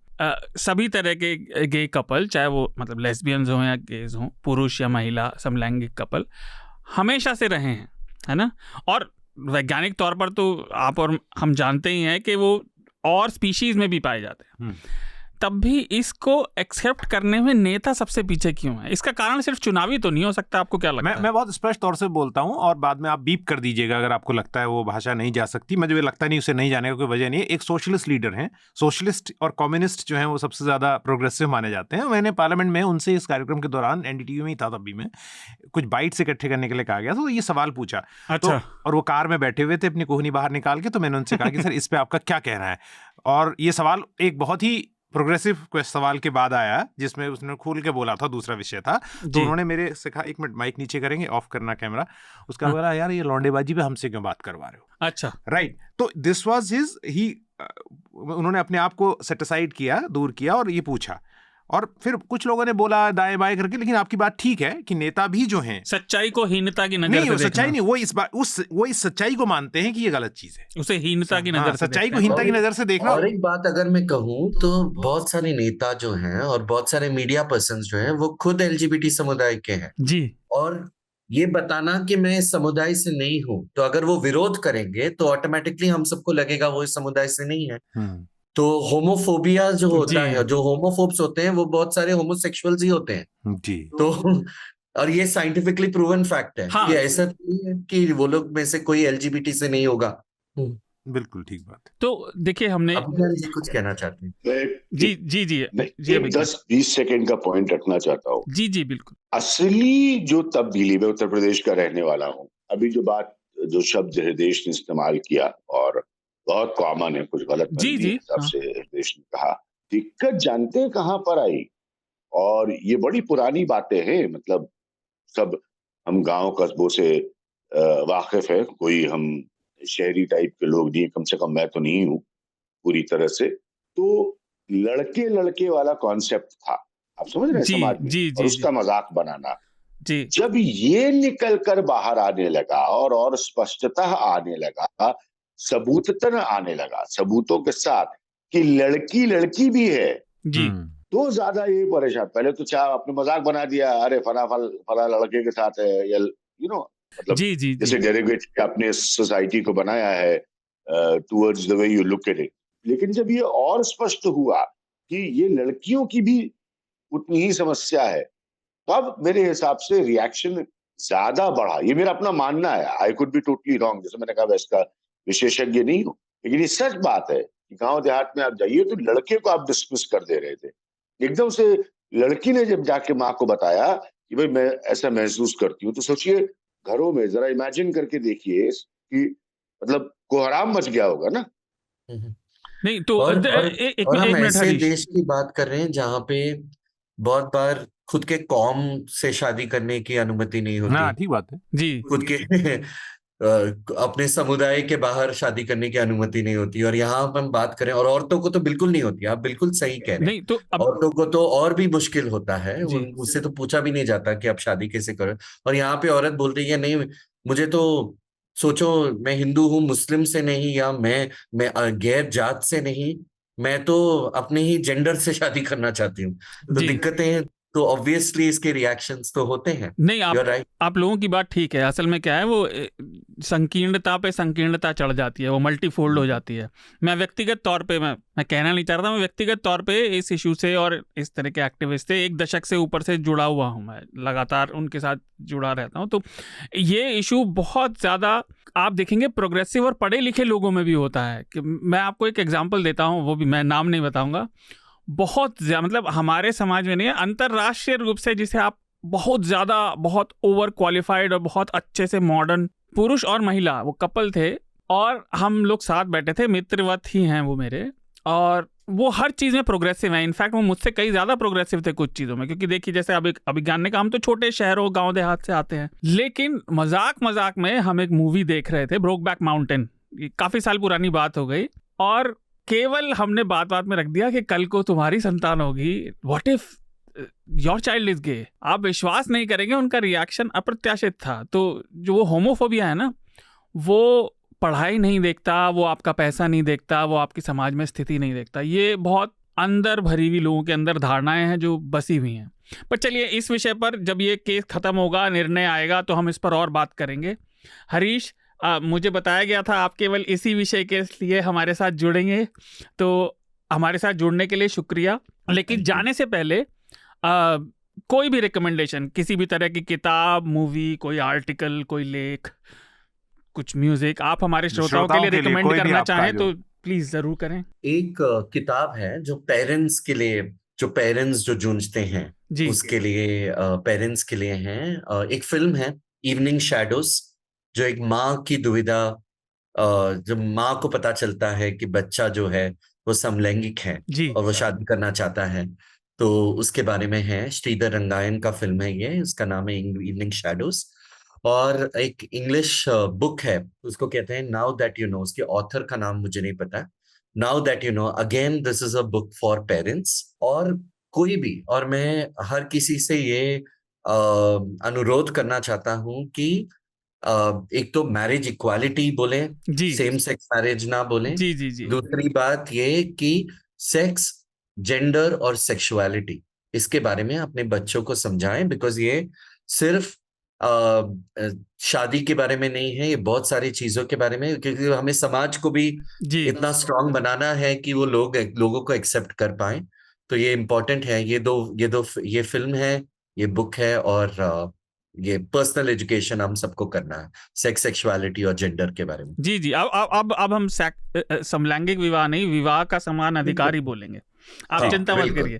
सभी तरह के गे कपल, चाहे वो मतलब लेस्बियंस हों या गेज हों, पुरुष या महिला समलैंगिक कपल, हमेशा से रहे हैं, है ना। और वैज्ञानिक तौर पर तो आप और हम जानते ही हैं कि वो और स्पीशीज में भी पाए जाते हैं। तब भी इसको एक्सेप्ट करने में नेता सबसे पीछे क्यों है? इसका कारण सिर्फ चुनावी तो नहीं हो सकता, आपको क्या लगता है?
मैं बहुत स्पष्ट तौर से बोलता हूं, और बाद में आप बीप कर दीजिएगा अगर आपको लगता है वो भाषा नहीं जा सकती। मुझे लगता नहीं, उसे नहीं जाने का कोई वजह नहीं है। एक सोशलिस्ट लीडर हैं, सोशलिस्ट और कम्युनिस्ट जो हैं वो सबसे ज्यादा प्रोग्रेसिव माने जाते हैं। मैंने पार्लियामेंट में उनसे इस कार्यक्रम के दौरान, एनडीटीवी में ही था तब भी, मैं कुछ बाइट्स इकट्ठे करने के लिए कहा गया, तो ये सवाल पूछा। अच्छा। और वो कार में बैठे हुए थे अपनी कोहनी बाहर निकाल के, तो मैंने उनसे कहा कि सर इस पे आपका क्या कहना है। और ये सवाल एक बहुत ही प्रोग्रेसिव सवाल के बाद आया, जिसमें उसने खोल के बोला था, दूसरा विषय था। तो उन्होंने मेरे से कहा, 1 मिनट माइक नीचे करेंगे, ऑफ करना कैमरा। उसका बोला, यार ये लौंडेबाजी पे हमसे क्यों बात करवा रहे हो? अच्छा, राइट। तो दिस वाज हिज, उन्होंने अपने आप को सेट असाइड किया, दूर किया, और ये पूछा। और फिर कुछ लोगों ने बोला दाएं बाएं करके, लेकिन आपकी बात ठीक है कि नेता भी जो हैं
सच्चाई को हीनता की नजर
नहीं,
से
वो
देखना।
सच्चाई नहीं, वो इस सच्चाई को मानते हैं कि ये गलत चीज है,
उसे हीनता की नजर से
सच्चाई को
देखते हैं।
हीनता की नजर से देखना।
और एक बात अगर मैं कहूँ तो बहुत सारे नेता जो हैं और बहुत सारे मीडिया पर्सन जो हैं वो खुद एलजीबीटी समुदाय के हैं,
जी,
और ये बताना कि मैं इस समुदाय से नहीं हूं, तो अगर वो विरोध करेंगे तो ऑटोमेटिकली हम सबको लगेगा वो इस समुदाय से नहीं है। तो होमोफोबिया जो होता है, जो होमोफोब्स होते हैं वो बहुत सारे होमोसेक्सुअल्स ही होते हैं
जी।
तो और ये साइंटिफिकली प्रूवन फैक्ट है
हाँ।
कि ऐसा नहीं है कि वो लोग में से कोई एलजीबीटी से नहीं होगा।
बिल्कुल ठीक बात है।
तो देखिए हमने
अभिज्ञान जी कुछ कहना चाहते हैं?
जी जी जी
मैं
जी,
एक 10-20 सेकंड का पॉइंट रखना चाहता हूँ।
जी जी बिल्कुल।
असली जो तब्दीली, मैं उत्तर प्रदेश का रहने वाला हूँ, अभी जो शब्द हृदेश ने इस्तेमाल किया और बहुत कॉमन है, कुछ गलत
जी जी
हिसाब से हृदेश ने कहा, दिक्कत जानते हैं कहाँ पर आई? और ये बड़ी पुरानी बातें हैं, मतलब सब हम गांव कस्बों से वाकिफ है, कोई हम शहरी टाइप के लोग नहीं, कम से कम मैं तो नहीं हूँ पूरी तरह से। तो लड़के लड़के वाला कॉन्सेप्ट था, आप समझ रहे हैं, समाज में, और उसका मजाक बनाना।
जी।
जब ये निकल कर बाहर आने लगा और स्पष्टता आने लगा, सबूतन आने लगा, सबूतों के साथ कि लड़की लड़की भी है
जी,
तो ज्यादा ये परेशान। पहले तो चाहे आपने मजाक बना दिया, अरे फला लड़के के साथ है, या मतलब
जी जी
जैसे डेरिवेट आपने सोसाइटी को बनाया है towards the way you look at it. लेकिन जब ये और स्पष्ट हुआ कि ये लड़कियों की भी उतनी ही समस्या है, तब मेरे हिसाब से रिएक्शन ज्यादा बढ़ा। ये मेरा अपना मानना है, I could be totally wrong, जैसे मैंने कहा मैं इसका विशेषज्ञ नहीं हूँ, लेकिन ये सच बात है कि गांव देहात में आप जाइए तो लड़के को आप डिस्मिस कर दे रहे थे, एकदम से लड़की ने जब जाके माँ को बताया कि भाई मैं ऐसा महसूस करती हूँ, तो सोचिए घरों में जरा इमेजिन करके देखिए कि मतलब कोहराम मच गया होगा ना।
नहीं तो
और
एक
हम
मिनट
ऐसे
हरीश,
देश की बात कर रहे हैं जहाँ पे बहुत बार खुद के कौम से शादी करने की अनुमति नहीं होती।
ठीक बात है
जी,
खुद के अपने समुदाय के बाहर शादी करने की अनुमति नहीं होती, और यहाँ हम बात करें, और औरतों को तो बिल्कुल नहीं होती। आप बिल्कुल सही कह रहे हैं।
नहीं तो अब
औरतों को तो और भी मुश्किल होता है, उससे तो पूछा भी नहीं जाता कि आप शादी कैसे करें, और यहाँ पे औरत बोल रही है नहीं, मुझे तो सोचो मैं हिंदू हूँ, मुस्लिम से नहीं, या मैं गैर जात से नहीं, मैं तो अपने ही जेंडर से शादी करना चाहती हूँ। तो दिक्कतें तो ऑब्वियसली इसके रिएक्शंस तो होते हैं।
नहीं, आप लोगों की बात ठीक है। असल में क्या है, वो संकीर्णता पे संकीर्णता चढ़ जाती है, वो मल्टीफोल्ड हो जाती है। मैं व्यक्तिगत तौर पे मैं कहना नहीं चाह रहा, मैं व्यक्तिगत तौर पे इस इशू से और इस तरह के एक्टिविस्ट से 1 दशक से ऊपर से जुड़ा हुआ हूँ, मैं लगातार उनके साथ जुड़ा रहता हूँ। तो ये इशू बहुत ज़्यादा आप देखेंगे प्रोग्रेसिव और पढ़े लिखे लोगों में भी होता है। कि मैं आपको एक एग्जाम्पल देता हूँ, वो भी मैं नाम नहीं बताऊँगा। बहुत ज्यादा, मतलब हमारे समाज में नहीं है, अंतरराष्ट्रीय रूप से जिसे आप बहुत ज्यादा, बहुत ओवर क्वालिफाइड और बहुत अच्छे से मॉडर्न पुरुष और महिला, वो कपल थे और हम लोग साथ बैठे थे, मित्रवत ही हैं वो मेरे, और वो हर चीज में प्रोग्रेसिव हैं। इनफैक्ट वो मुझसे कई ज्यादा प्रोग्रेसिव थे कुछ चीजों में, क्योंकि देखिए जैसे अब अभिज्ञान ने कहा हम तो छोटे शहरों गांव देहात से आते हैं, लेकिन मजाक में हम एक मूवी देख रहे थे, ब्रोकबैक माउंटेन, काफी साल पुरानी बात हो गई, और केवल हमने बात में रख दिया कि कल को तुम्हारी संतान होगी, what if your child is gay. आप विश्वास नहीं करेंगे, उनका रिएक्शन अप्रत्याशित था। तो जो वो होमोफोबिया है ना, वो पढ़ाई नहीं देखता, वो आपका पैसा नहीं देखता, वो आपकी समाज में स्थिति नहीं देखता। ये बहुत अंदर भरी हुई लोगों के अंदर धारणाएं हैं जो बसी हुई हैं। पर चलिए इस विषय पर जब ये केस खत्म होगा, निर्णय आएगा, तो हम इस पर और बात करेंगे। हरीश, मुझे बताया गया था आप केवल इसी विषय के लिए हमारे साथ जुड़ेंगे, तो हमारे साथ जुड़ने के लिए शुक्रिया। लेकिन जाने से पहले कोई भी रिकमेंडेशन, किसी भी तरह की किताब, मूवी, कोई आर्टिकल, कोई लेख, कुछ म्यूजिक आप हमारे श्रोताओं के लिए रिकमेंड करना चाहें तो प्लीज जरूर करें। एक
किताब है जो पेरेंट्स के लिए, जो पेरेंट्स जो जूझते हैं उसके लिए, पेरेंट्स के लिए है। एक फिल्म है इवनिंग शैडोज, जो एक माँ की दुविधा, जब माँ को पता चलता है कि बच्चा जो है वो समलैंगिक है और वो शादी करना चाहता है, तो उसके बारे में है। श्रीधर रंगायन का फिल्म है ये, उसका नाम है इवनिंग शैडोज। और एक इंग्लिश बुक है, उसको कहते हैं नाउ दैट यू नो, उसके ऑथर का नाम मुझे नहीं पता। Now that you know, again this is a book for parents. और कोई भी, और मैं हर किसी से ये अनुरोध करना चाहता हूँ कि एक तो मैरिज इक्वालिटी बोले, सेम सेक्स मैरिज ना बोले।
जी जी जी।
दूसरी बात ये कि सेक्स, जेंडर और सेक्सुअलिटी, इसके बारे में अपने बच्चों को समझाएं, बिकॉज ये सिर्फ शादी के बारे में नहीं है, ये बहुत सारी चीजों के बारे में, क्योंकि हमें समाज को भी इतना स्ट्रांग बनाना है कि वो लोगों को एक्सेप्ट कर पाए। तो ये इम्पोर्टेंट है। ये फिल्म है, ये बुक है, और ये पर्सनल एजुकेशन हम सबको करना है, सेक्स, सेक्सुअलिटी और जेंडर के बारे में।
जी जी। अब हम समलैंगिक विवाह नहीं, विवाह का समान अधिकार ही बोलेंगे। आप चिंता मत करिए।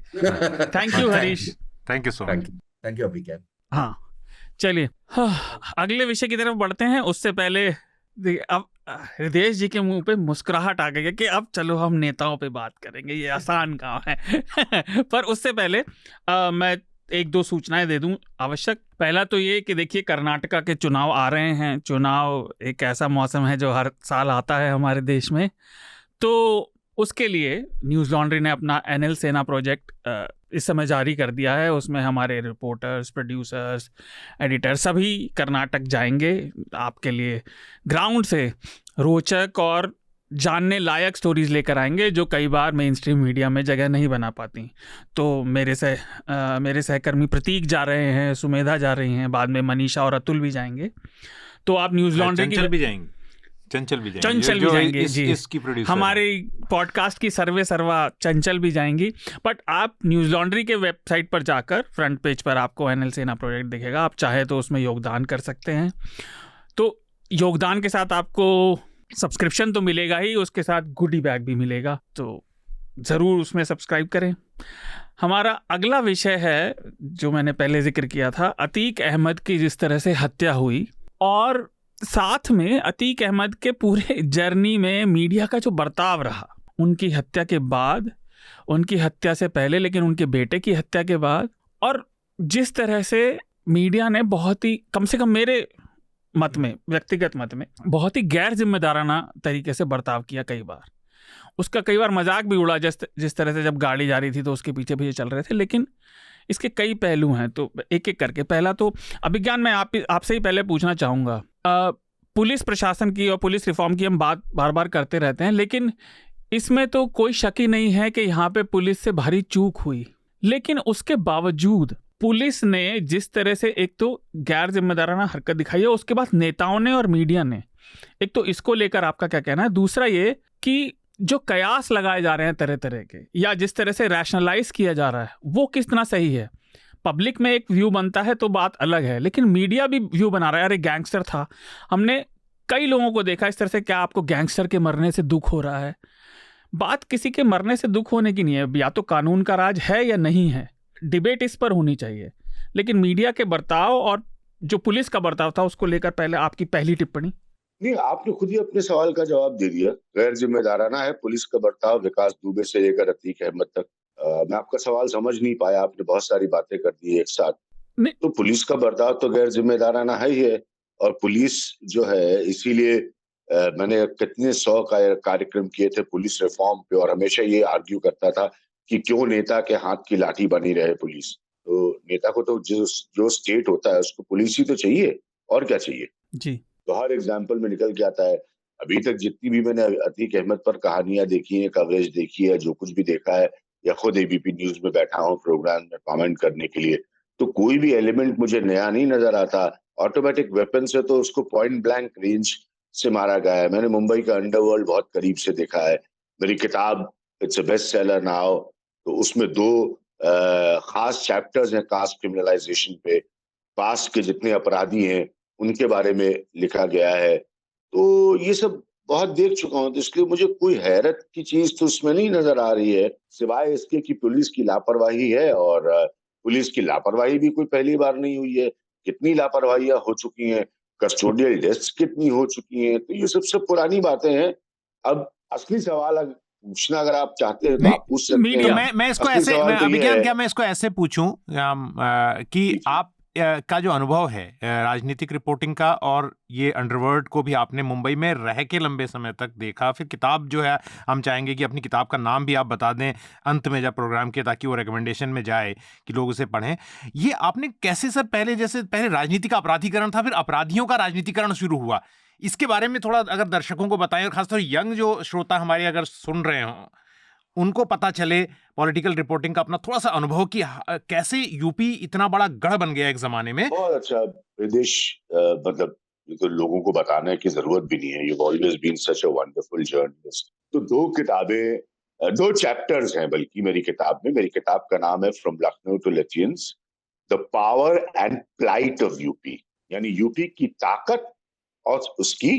Thank you Harish.
Thank you so much.
Thank you Abhigyan.
हाँ, चलिए अगले विषय की तरफ बढ़ते हैं। उससे पहले अब हृदय जी के मुंह पे मुस्कुराहट आ गई है कि अब चलो हम नेताओं पे बात करेंगे, ये आसान काम है। पर उससे पहले मैं एक दो सूचनाएं दे दूं आवश्यक। पहला तो ये कि देखिए, कर्नाटका के चुनाव आ रहे हैं। चुनाव एक ऐसा मौसम है जो हर साल आता है हमारे देश में, तो उसके लिए न्यूज़ लॉन्ड्री ने अपना एनएल सेना प्रोजेक्ट इस समय जारी कर दिया है। उसमें हमारे रिपोर्टर्स, प्रोड्यूसर्स, एडिटर सभी कर्नाटक जाएंगे आपके लिए ग्राउंड से रोचक और जानने लायक स्टोरीज लेकर आएंगे जो कई बार मेन स्ट्रीम मीडिया में जगह नहीं बना पाती। तो मेरे सहकर्मी प्रतीक जा रहे हैं, सुमेधा जा रही हैं, बाद में मनीषा और अतुल भी जाएंगे। तो आप न्यूज़ लॉन्ड्री की
चंचल भी
जाएंगे जी। हमारे पॉडकास्ट की सर्वा चंचल भी जाएंगी। बट आप न्यूज़ लॉन्ड्री के वेबसाइट पर जाकर फ्रंट पेज पर आपको एनएल सेना प्रोजेक्ट दिखेगा। आप चाहे तो उसमें योगदान कर सकते हैं। तो योगदान के साथ आपको सब्सक्रिप्शन तो मिलेगा ही, उसके साथ गुडी बैग भी मिलेगा, तो ज़रूर उसमें सब्सक्राइब करें। हमारा अगला विषय है जो मैंने पहले जिक्र किया था, अतीक अहमद की जिस तरह से हत्या हुई, और साथ में अतीक अहमद के पूरे जर्नी में मीडिया का जो बर्ताव रहा, उनकी हत्या के बाद, उनकी हत्या से पहले, लेकिन उनके बेटे की हत्या के बाद, और जिस तरह से मीडिया ने बहुत ही, कम से कम मेरे मत में, व्यक्तिगत मत में, बहुत ही गैर जिम्मेदाराना तरीके से बर्ताव किया। कई बार उसका कई बार मजाक भी उड़ा, जिस तरह से जब गाड़ी जा रही थी तो उसके पीछे पीछे चल रहे थे। लेकिन इसके कई पहलू हैं, तो एक एक करके। पहला तो अभिज्ञान, मैं आपसे ही पहले पूछना चाहूँगा, पुलिस प्रशासन की और पुलिस रिफॉर्म की हम बात बार बार करते रहते हैं, लेकिन इसमें तो कोई शक ही नहीं है कि यहाँ पे पुलिस से भारी चूक हुई। लेकिन उसके बावजूद पुलिस ने जिस तरह से एक तो गैर जिम्मेदाराना हरकत दिखाई है, उसके बाद नेताओं ने और मीडिया ने, एक तो इसको लेकर आपका क्या कहना है? दूसरा ये कि जो कयास लगाए जा रहे हैं तरह तरह के, या जिस तरह से रैशनलाइज किया जा रहा है, वो कितना सही है? पब्लिक में एक व्यू बनता है तो बात अलग है, लेकिन मीडिया भी व्यू बना रहा है, अरे गैंगस्टर था। हमने कई लोगों को देखा इस तरह से, क्या आपको गैंगस्टर के मरने से दुख हो रहा है? बात किसी के मरने से दुख होने की नहीं है, या तो कानून का राज है या नहीं है, डिबेट इस पर होनी चाहिए। लेकिन मीडिया के बर्ताव और जो पुलिस का बर्ताव था, उसको लेकर पहले आपकी पहली टिप्पणी।
नहीं, आपने खुद ही अपने सवाल का जवाब दे दिया। गैर जिम्मेदाराना है पुलिस का बर्ताव, विकास दुबे से लेकर अतीक अहमद तक। मैं आपका सवाल समझ नहीं पाया, आपने बहुत सारी बातें कर दी एक साथ। तो पुलिस का बर्ताव तो गैर जिम्मेदाराना है ही है, और पुलिस जो है, इसीलिए मैंने कितने 100 कार्यक्रम किए थे पुलिस रिफॉर्म पे, और हमेशा ये आर्ग्यू करता था कि क्यों नेता के हाथ की लाठी बनी रहे पुलिस। तो नेता को तो जो स्टेट होता है उसको पुलिस ही तो चाहिए, और क्या चाहिए
जी।
तो हर एग्जाम्पल में निकल के आता है। अभी तक जितनी भी मैंने अतीक अहमद पर कहानियां देखी है, कवरेज देखी है, जो कुछ भी देखा है, या खुद एबीपी न्यूज में बैठा हूँ प्रोग्राम में कमेंट करने के लिए, तो कोई भी एलिमेंट मुझे नया नहीं नजर आता। ऑटोमेटिक वेपन से तो उसको पॉइंट ब्लैंक रेंज से मारा गया है। मैंने मुंबई का अंडरवर्ल्ड बहुत करीब से देखा है। मेरी किताब it's a best seller now, तो उसमें 2 खास चैप्टर्स हैं कास्ट क्रिमिनलाइजेशन पे। पास्ट के जितने अपराधी हैं उनके बारे में लिखा गया है। तो ये सब बहुत देख चुका हूं, तो इसलिए मुझे कोई हैरत की चीज तो उसमें नहीं नजर आ रही है, सिवाय इसके कि पुलिस की लापरवाही है। और पुलिस की लापरवाही भी कोई पहली बार नहीं हुई है, कितनी लापरवाहियां हो चुकी हैं, कस्टोडियल डेथ्स कितनी हो चुकी हैं। तो ये सब पुरानी बातें हैं। अब असली सवाल पूछना अगर आप चाहते हैं तो आप पूछ सकते हैं।
मैं इसको ऐसे, अभिज्ञान, क्या मैं इसको ऐसे पूछूं कि आप का जो अनुभव है राजनीतिक रिपोर्टिंग का, और ये अंडरवर्ल्ड को भी आपने मुंबई में रह के लंबे समय तक देखा, फिर किताब जो है हम चाहेंगे कि अपनी किताब का नाम भी आप बता दें अंत में जब प्रोग्राम के, ताकि वो रिकमेंडेशन में जाए कि लोग उसे पढ़ें। ये आपने कैसे सर, पहले राजनीति का अपराधीकरण था, फिर अपराधियों का राजनीतिकरण शुरू हुआ, इसके बारे में थोड़ा अगर दर्शकों को बताएं, और खासतौर यंग जो श्रोता हमारे अगर सुन रहे हों उनको पता चले पॉलिटिकल रिपोर्टिंग का अपना थोड़ा सा अनुभव कि कैसे यूपी इतना बड़ा गढ़ बन गया एक जमाने में।
बहुत अच्छा विदेश, मतलब तो लोगों को बताने की जरूरत भी नहीं है। You always been such a wonderful journalist. तो दो चैप्टर्स हैं बल्कि मेरी किताब में। मेरी किताब का नाम है from Lucknow to Lutyens, the power and plight of UP, यानी यूपी की ताकत और उसकी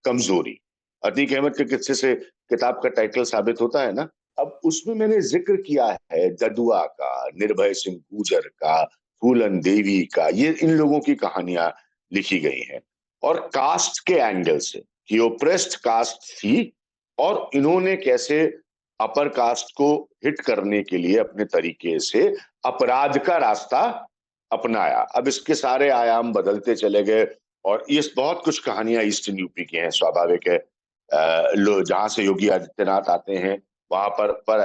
कमजोरी। अतीक अहमद के किस्से से किताब का टाइटल साबित होता है ना। अब उसमें मैंने जिक्र किया है ददुआ का, निर्भय सिंह गुर्जर का, फूलन देवी का, ये इन लोगों की कहानियां लिखी गई हैं। और कास्ट के एंगल से कि ओप्रेस्ड कास्ट थी और इन्होंने कैसे अपर कास्ट को हिट करने के लिए अपने तरीके से अपराध का रास्ता अपनाया। अब इसके सारे आयाम बदलते चले गए और ये बहुत कुछ कहानियां ईस्टर्न यूपी की हैं, स्वाभाविक है। जहां से योगी आदित्यनाथ आते हैं वहां पर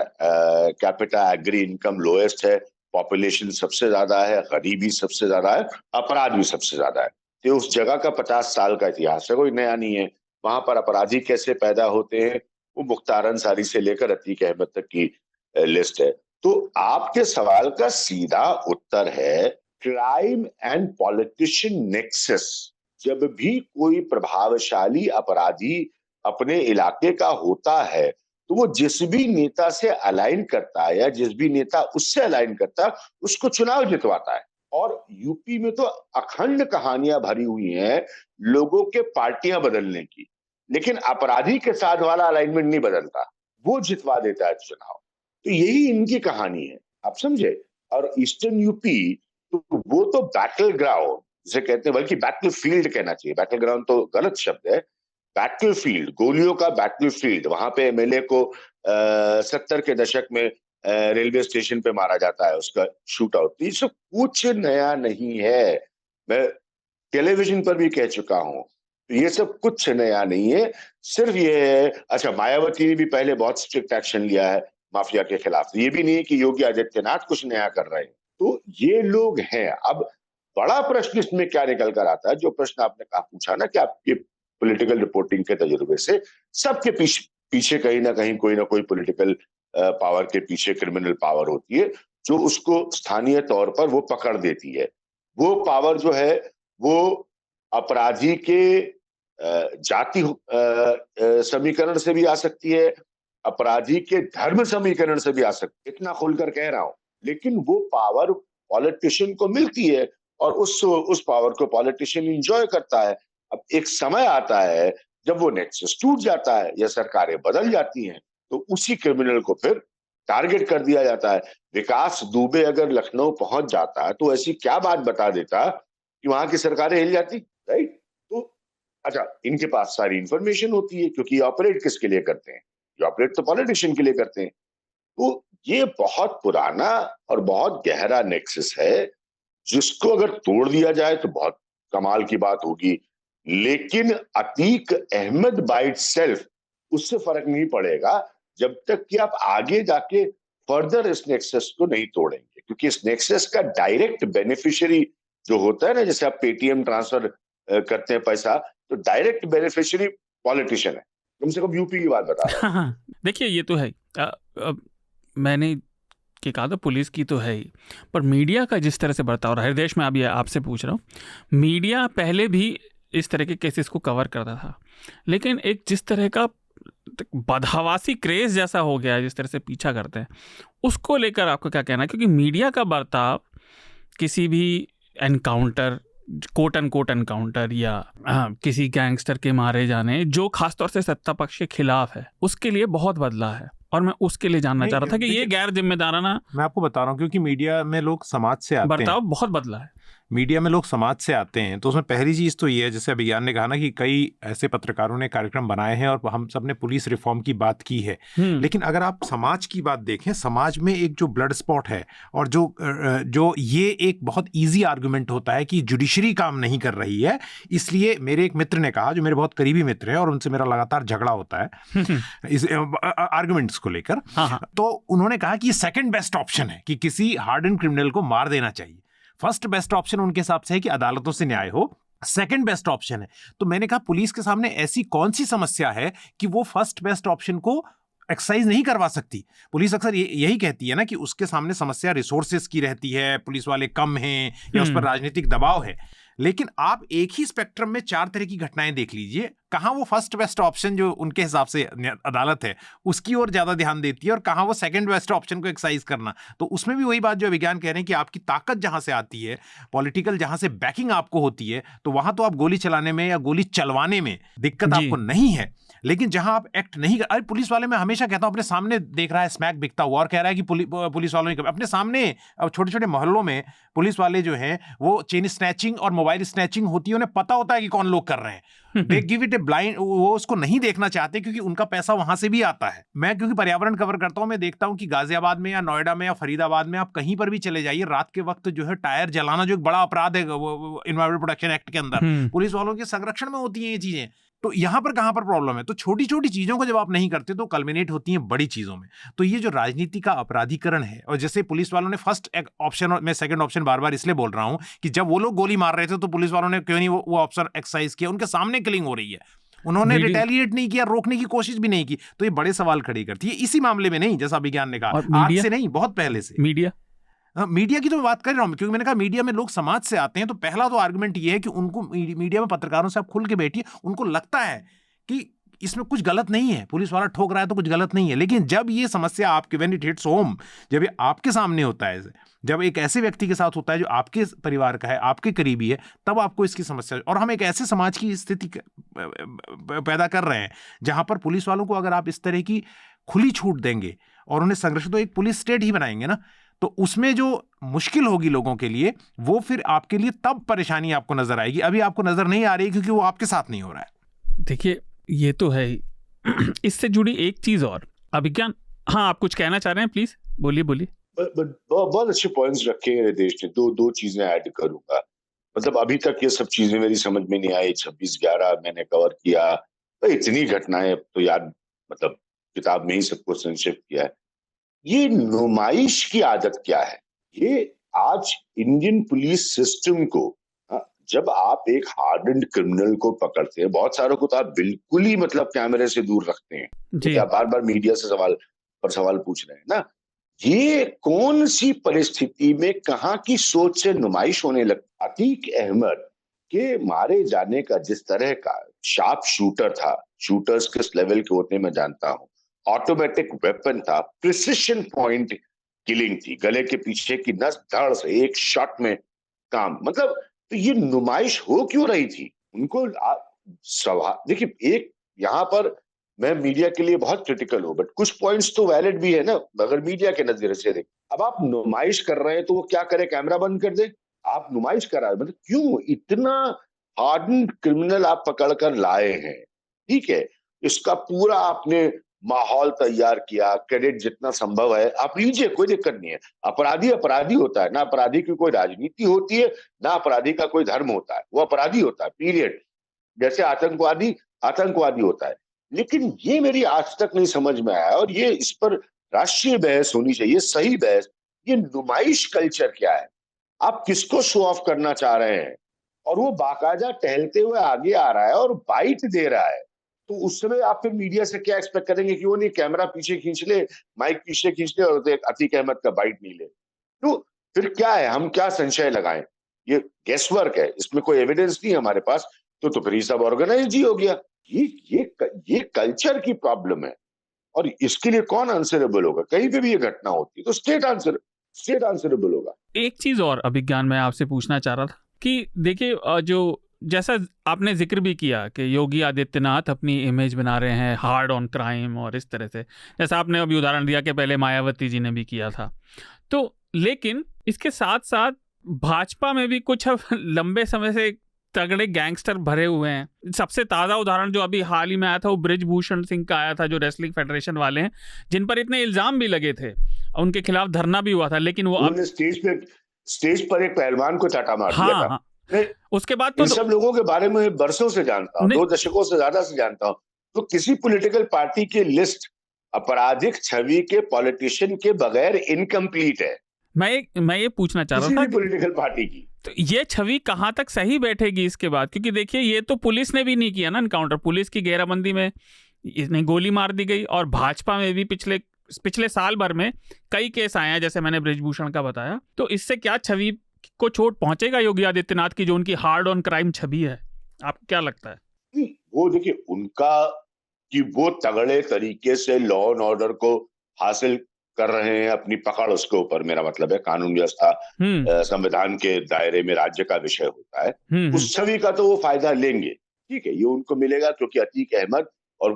कैपिटा एग्री इनकम लोएस्ट है, पॉपुलेशन सबसे ज्यादा है, गरीबी सबसे ज्यादा है, अपराध भी सबसे ज्यादा है। तो उस जगह का 50 साल का इतिहास है, कोई नया नहीं है। वहां पर अपराधी कैसे पैदा होते हैं वो मुख्तार अंसारी से लेकर अतीक अहमद तक की लिस्ट है। तो आपके सवाल का सीधा उत्तर है क्राइम एंड पॉलिटिशियन नेक्सस। जब भी कोई प्रभावशाली अपराधी अपने इलाके का होता है तो वो जिस भी नेता से अलाइन करता है या जिस भी नेता उससे अलाइन करता है उसको चुनाव जितवाता है। और यूपी में तो अखंड कहानियां भरी हुई हैं लोगों के पार्टियां बदलने की, लेकिन अपराधी के साथ वाला अलाइनमेंट नहीं बदलता, वो जितवा देता है चुनाव। तो यही इनकी कहानी है, आप समझे। और ईस्टर्न यूपी तो वो तो बैटल ग्राउंड जिसे कहते हैं, बल्कि बैटल फील्ड कहना चाहिए, बैटल ग्राउंड तो गलत शब्द है। बैटल फील्ड, गोलियों का बैटल फील्ड। वहां पे एमएलए को 70 के दशक में रेलवे स्टेशन पे मारा जाता है, उसका शूट आउट। ये सब कुछ नया नहीं है, मैं टेलीविजन पर भी कह चुका हूं। ये सब कुछ नया नहीं है, सिर्फ ये है। अच्छा, मायावती ने भी पहले बहुत स्ट्रिक्ट एक्शन लिया है माफिया के खिलाफ, ये भी नहीं है कि योगी आदित्यनाथ कुछ नया कर रहे हैं। तो ये लोग हैं। अब बड़ा प्रश्न इसमें क्या निकल कर आता है, जो प्रश्न आपने कहा पूछा ना कि आपके पॉलिटिकल रिपोर्टिंग के तजुर्बे से सबके पीछे कहीं ना कहीं कोई ना कोई पॉलिटिकल पावर के पीछे क्रिमिनल पावर होती है जो उसको स्थानीय तौर पर वो पकड़ देती है। वो पावर जो है वो अपराधी के जाति समीकरण से भी आ सकती है, अपराधी के धर्म समीकरण से भी आ सकती है, इतना खुलकर कह रहा हूं। लेकिन वो पावर पॉलिटिशियन को मिलती है और उस पावर को पॉलिटिशियन एंजॉय करता है। अब एक समय आता है जब वो नेक्सस टूट जाता है या सरकारें बदल जाती हैं तो उसी क्रिमिनल को फिर टारगेट कर दिया जाता है। विकास दुबे अगर लखनऊ पहुंच जाता है तो ऐसी क्या बात बता देता कि वहां की सरकारें हिल जाती, राइट। तो अच्छा, इनके पास सारी इंफॉर्मेशन होती है क्योंकि ऑपरेट किसके लिए करते हैं, ये ऑपरेट तो पॉलिटिशियन के लिए करते हैं। तो ये बहुत पुराना और बहुत गहरा नेक्सस है जिसको अगर तोड़ दिया जाए तो बहुत कमाल की बात होगी। लेकिन अतीक अहमद बाय इटसेल्फ उससे फर्क नहीं पड़ेगा जब तक कि आप आगे जाके फर्दर इस नेक्सस को नहीं तोड़ेंगे, क्योंकि इस नेक्सस का डायरेक्ट बेनिफिशियरी जो होता है ना, जैसे आप पेटीएम ट्रांसफर करते हैं पैसा, तो डायरेक्ट बेनिफिशियरी पॉलिटिशियन है। कम से कम यूपी की बात बता रहा हूं।
देखिए ये तो है, मैंने कि कहा था पुलिस की तो है ही, पर मीडिया का जिस तरह से बर्ताव रहा है देश में, अभी आपसे पूछ रहा हूँ, मीडिया पहले भी इस तरह के केसेस को कवर करता था, लेकिन एक जिस तरह का बदहवासी क्रेज जैसा हो गया है, जिस तरह से पीछा करते हैं, उसको लेकर आपको क्या कहना है? क्योंकि मीडिया का बर्ताव किसी भी एनकाउंटर, कोट एनकाउंटर या किसी गैंगस्टर के मारे जाने जो खासतौर से सत्ता पक्ष के खिलाफ है, उसके लिए बहुत बदला है। और मैं उसके लिए जानना चाह रहा था कि ये गैर जिम्मेदाराना,
मैं आपको बता रहा हूँ क्योंकि मीडिया में लोग समाज से आते हैं,
बर्ताव बहुत बदला है।
मीडिया में लोग समाज से आते हैं तो उसमें पहली चीज़ तो ये है, जैसे अभिज्ञान ने कहा ना कि कई ऐसे पत्रकारों ने कार्यक्रम बनाए हैं और हम सब ने पुलिस रिफॉर्म की बात की है, लेकिन अगर आप समाज की बात देखें, समाज में एक जो ब्लड स्पॉट है और जो ये एक बहुत ईजी आर्गुमेंट होता है कि जुडिशरी काम नहीं कर रही है, इसलिए मेरे एक मित्र ने कहा, जो मेरे बहुत करीबी मित्र है और उनसे मेरा लगातार झगड़ा होता है इस आर्गुमेंट्स को लेकर, तो उन्होंने कहा कि ये सेकंड बेस्ट ऑप्शन है कि किसी हार्डन क्रिमिनल को मार देना चाहिए। फर्स्ट बेस्ट ऑप्शन उनके हिसाब से है कि अदालतों से न्याय हो, सेकंड बेस्ट ऑप्शन है। तो मैंने कहा पुलिस के सामने ऐसी कौन सी समस्या है कि वो फर्स्ट बेस्ट ऑप्शन को एक्सरसाइज नहीं करवा सकती। पुलिस अक्सर यही कहती है ना कि उसके सामने समस्या रिसोर्सेज की रहती है, पुलिस वाले कम हैं या उस पर राजनीतिक दबाव है। लेकिन आप एक ही स्पेक्ट्रम में 4 तरह की घटनाएं देख लीजिए, कहां वो फर्स्ट बेस्ट ऑप्शन जो उनके हिसाब से अदालत है उसकी ओर ज्यादा ध्यान देती है और कहां वो सेकंड बेस्ट ऑप्शन को एक्सरसाइज करना। तो उसमें भी वही बात जो विज्ञान कह रहे हैं कि आपकी ताकत जहां से आती है, पॉलिटिकल जहां से बैकिंग आपको होती है, तो वहां तो आप गोली चलाने में या गोली चलवाने में दिक्कत आपको नहीं है। लेकिन जहां आप एक्ट नहीं कर, अरे पुलिस वाले, मैं हमेशा कहता हूं, अपने सामने देख रहा है स्मैक बिकता हुआ और कह रहा है कि पुलिस वालों ने अपने सामने, अब छोटे छोटे मोहल्लों में पुलिस वाले जो हैं वो चेन स्नैचिंग और मोबाइल स्नैचिंग होती है, उन्हें पता होता है कि कौन लोग कर रहे हैं, they give it a blind, वो उसको नहीं देखना चाहते क्योंकि उनका पैसा वहां से भी आता है। मैं क्योंकि पर्यावरण कवर करता हूं, मैं देखता हूं कि गाजियाबाद में या नोएडा में या फरीदाबाद में आप कहीं पर भी चले जाइए, रात के वक्त जो है टायर जलाना जो एक बड़ा अपराध है एनवायरमेंट प्रोटेक्शन एक्ट के अंदर, पुलिस वालों के संरक्षण में होती है ये चीजें। तो यहां पर कहां पर प्रॉब्लम है? तो छोटी छोटी चीजों को जब आप नहीं करते तो कल्मिनेट होती हैं बड़ी चीजों में। तो ये जो राजनीति का अपराधीकरण है, और जैसे पुलिस वालों ने फर्स्ट ऑप्शन और मैं सेकंड ऑप्शन बार बार इसलिए बोल रहा हूं कि जब वो लोग गोली मार रहे थे तो पुलिस वालों ने क्यों नहीं वो ऑप्शन एक्सरसाइज किया? उनके सामने किलिंग हो रही है, उन्होंने रिटेलिएट नहीं किया, रोकने की कोशिश भी नहीं की। तो ये बड़े सवाल खड़े करती है इसी मामले में, नहीं जैसा विज्ञान ने कहा, आज से नहीं, बहुत पहले से। मीडिया की तो मैं बात कर रहा हूं, क्योंकि मैंने कहा मीडिया में लोग समाज से आते हैं, तो पहला तो आर्गुमेंट ये है कि उनको मीडिया में पत्रकारों से आप खुल के बैठिए, उनको लगता है कि इसमें कुछ गलत नहीं है, पुलिस वाला ठोक रहा है तो कुछ गलत नहीं है। लेकिन जब ये समस्या आपके व्हेन इट हिट्स होम, जब ये आपके सामने होता है, जब एक ऐसे व्यक्ति के साथ होता है जो आपके परिवार का है, आपके करीबी है, तब आपको इसकी समस्या। और हम एक ऐसे समाज की स्थिति पैदा कर रहे हैं जहां पर पुलिस वालों को अगर आप इस तरह की खुली छूट देंगे और उन्हें संरक्षित, तो एक पुलिस स्टेट ही बनाएंगे ना, तो उसमें जो मुश्किल होगी लोगों के लिए, वो फिर आपके लिए तब परेशानी आपको नजर आएगी। अभी आपको नजर नहीं आ रही क्योंकि वो आपके साथ नहीं हो रहा है।
देखिए ये तो है ही। इससे जुड़ी एक चीज और अभिज्ञान, हाँ आप कुछ कहना चाह रहे हैं, प्लीज बोलिए बोलिए।
बहुत अच्छे पॉइंट्स रखे हैं रितेश ने। दो चीजें ऐड करूंगा। मतलब अभी तक ये सब चीजें मेरी समझ में नहीं आई। 26/11 मैंने कवर किया, तो इतनी घटनाएं तो याद, मतलब किताब में ही सबको संक्षिप्त किया है। ये नुमाइश की आदत क्या है? ये आज इंडियन पुलिस सिस्टम को, जब आप एक हार्डन्ड क्रिमिनल को पकड़ते हैं, बहुत सारों को तो आप बिल्कुल ही मतलब कैमरे से दूर रखते हैं, तो आप बार बार मीडिया से सवाल पूछ रहे हैं ना, ये कौन सी परिस्थिति में कहां की सोच से नुमाइश होने लगती? अतीक अहमद के मारे जाने का जिस तरह का शार्प शूटर था, शूटर्स किस लेवल के होते मैं जानता हूं, ऑटोमेटिक वेपन था, प्रिसिशन पॉइंट किलिंग थी, गले के पीछे की नस धड़ से एक शॉट में काम, मतलब तो ये नुमाइश हो क्यों रही थी? उनको देखिए, एक यहां पर मैं मीडिया के लिए बहुत क्रिटिकल हूं, बट कुछ पॉइंट्स तो वैलिड भी है ना, अगर मीडिया के नजरिए से देखें। अब आप नुमाइश कर रहे हैं तो वो क्या करे, कैमरा बंद कर दे? आप नुमाइश करा, मतलब क्यों इतना हार्डन्ड क्रिमिनल आप पकड़ कर लाए हैं? ठीक है, इसका पूरा आपने माहौल तैयार किया, क्रेडिट जितना संभव है आप लीजिए, कोई दिक्कत नहीं है। अपराधी होता है ना, अपराधी की कोई राजनीति होती है ना, अपराधी का कोई धर्म होता है, वो अपराधी होता है, पीरियड। जैसे आतंकवादी होता है। लेकिन ये मेरी आज तक नहीं समझ में आया, और ये इस पर राष्ट्रीय बहस होनी चाहिए, सही बहस। ये नुमाइश कल्चर क्या है? आप किसको शो ऑफ करना चाह रहे हैं? और वो बाकायदा टहलते हुए आगे आ रहा है और बाइट दे रहा है, तो उस समय आप फिर मीडिया से क्या एक्सपेक्ट करेंगे कि वो नहीं कैमरा पीछे खींच ले, माइक पीछे खींच ले और अतीक अहमद का बाइट नहीं ले? तो फिर क्या है, हम क्या संशय लगाएं? ये गेस वर्क है, इसमें कोई एविडेंस नहीं है हमारे पास, तो फिर ये सब ऑर्गेनाइज्ड ही हो गया। ये कल्चर की प्रॉब्लम है, और इसके लिए कौन आंसरेबल होगा? कहीं पे भी ये घटना होती है तो स्टेट आंसरेबल होगा।
एक चीज और अभिज्ञान मैं आपसे पूछना चाह रहा था कि देखिए, जो जैसा आपने जिक्र भी किया कि योगी आदित्यनाथ अपनी इमेज बना रहे हैं हार्ड ऑन क्राइम, और इस तरह से जैसा आपने अभी उदाहरण दिया कि पहले मायावती जी ने भी किया था, तो लेकिन इसके साथ साथ भाजपा में भी कुछ अब लंबे समय से तगड़े गैंगस्टर भरे हुए हैं। सबसे ताज़ा उदाहरण जो अभी हाल ही में आया था वो बृजभूषण सिंह का आया था, जो रेसलिंग फेडरेशन वाले हैं, जिन पर इतने इल्जाम भी लगे थे, उनके खिलाफ धरना भी हुआ था, लेकिन वो अब
स्टेज पर एक पहलवान को चाटा मार दिया था।
हाँ। उसके बाद तो
सब लोगों के बारे में बरसों से जानता हूँ, 2 दशकों से ज्यादा से जानता हूँ। तो किसी पॉलिटिकल पार्टी की लिस्ट आपराधिक छवि के पॉलिटिशियन के बगैर इनकम्प्लीट है।
मैं ये पूछना चाह रहा था
पॉलिटिकल पार्टी की
तो ये छवि कहाँ तक सही बैठेगी इसके बाद, क्योंकि देखिए ये तो पुलिस ने भी नहीं किया ना एनकाउंटर, पुलिस की घेराबंदी में इसने गोली मार दी गई, और भाजपा में भी पिछले साल भर में कई केस आए हैं, जैसे मैंने बृजभूषण का बताया। तो इससे क्या छवि को चोट पहुंचेगा योगी आदित्यनाथ की, जो उनकी हार्ड ऑन क्राइम छवि है? आपको क्या लगता है?
वो देखिए उनका कि वो तगड़े तरीके से लॉ एंड ऑर्डर को हासिल कर रहे हैं, अपनी पकड़ उसके ऊपर, मेरा मतलब है कानून व्यवस्था संविधान के दायरे में राज्य का विषय होता है, उस छवि का तो वो फायदा लेंगे, ठीक है, ये उनको मिलेगा, क्योंकि अतीक अहमद और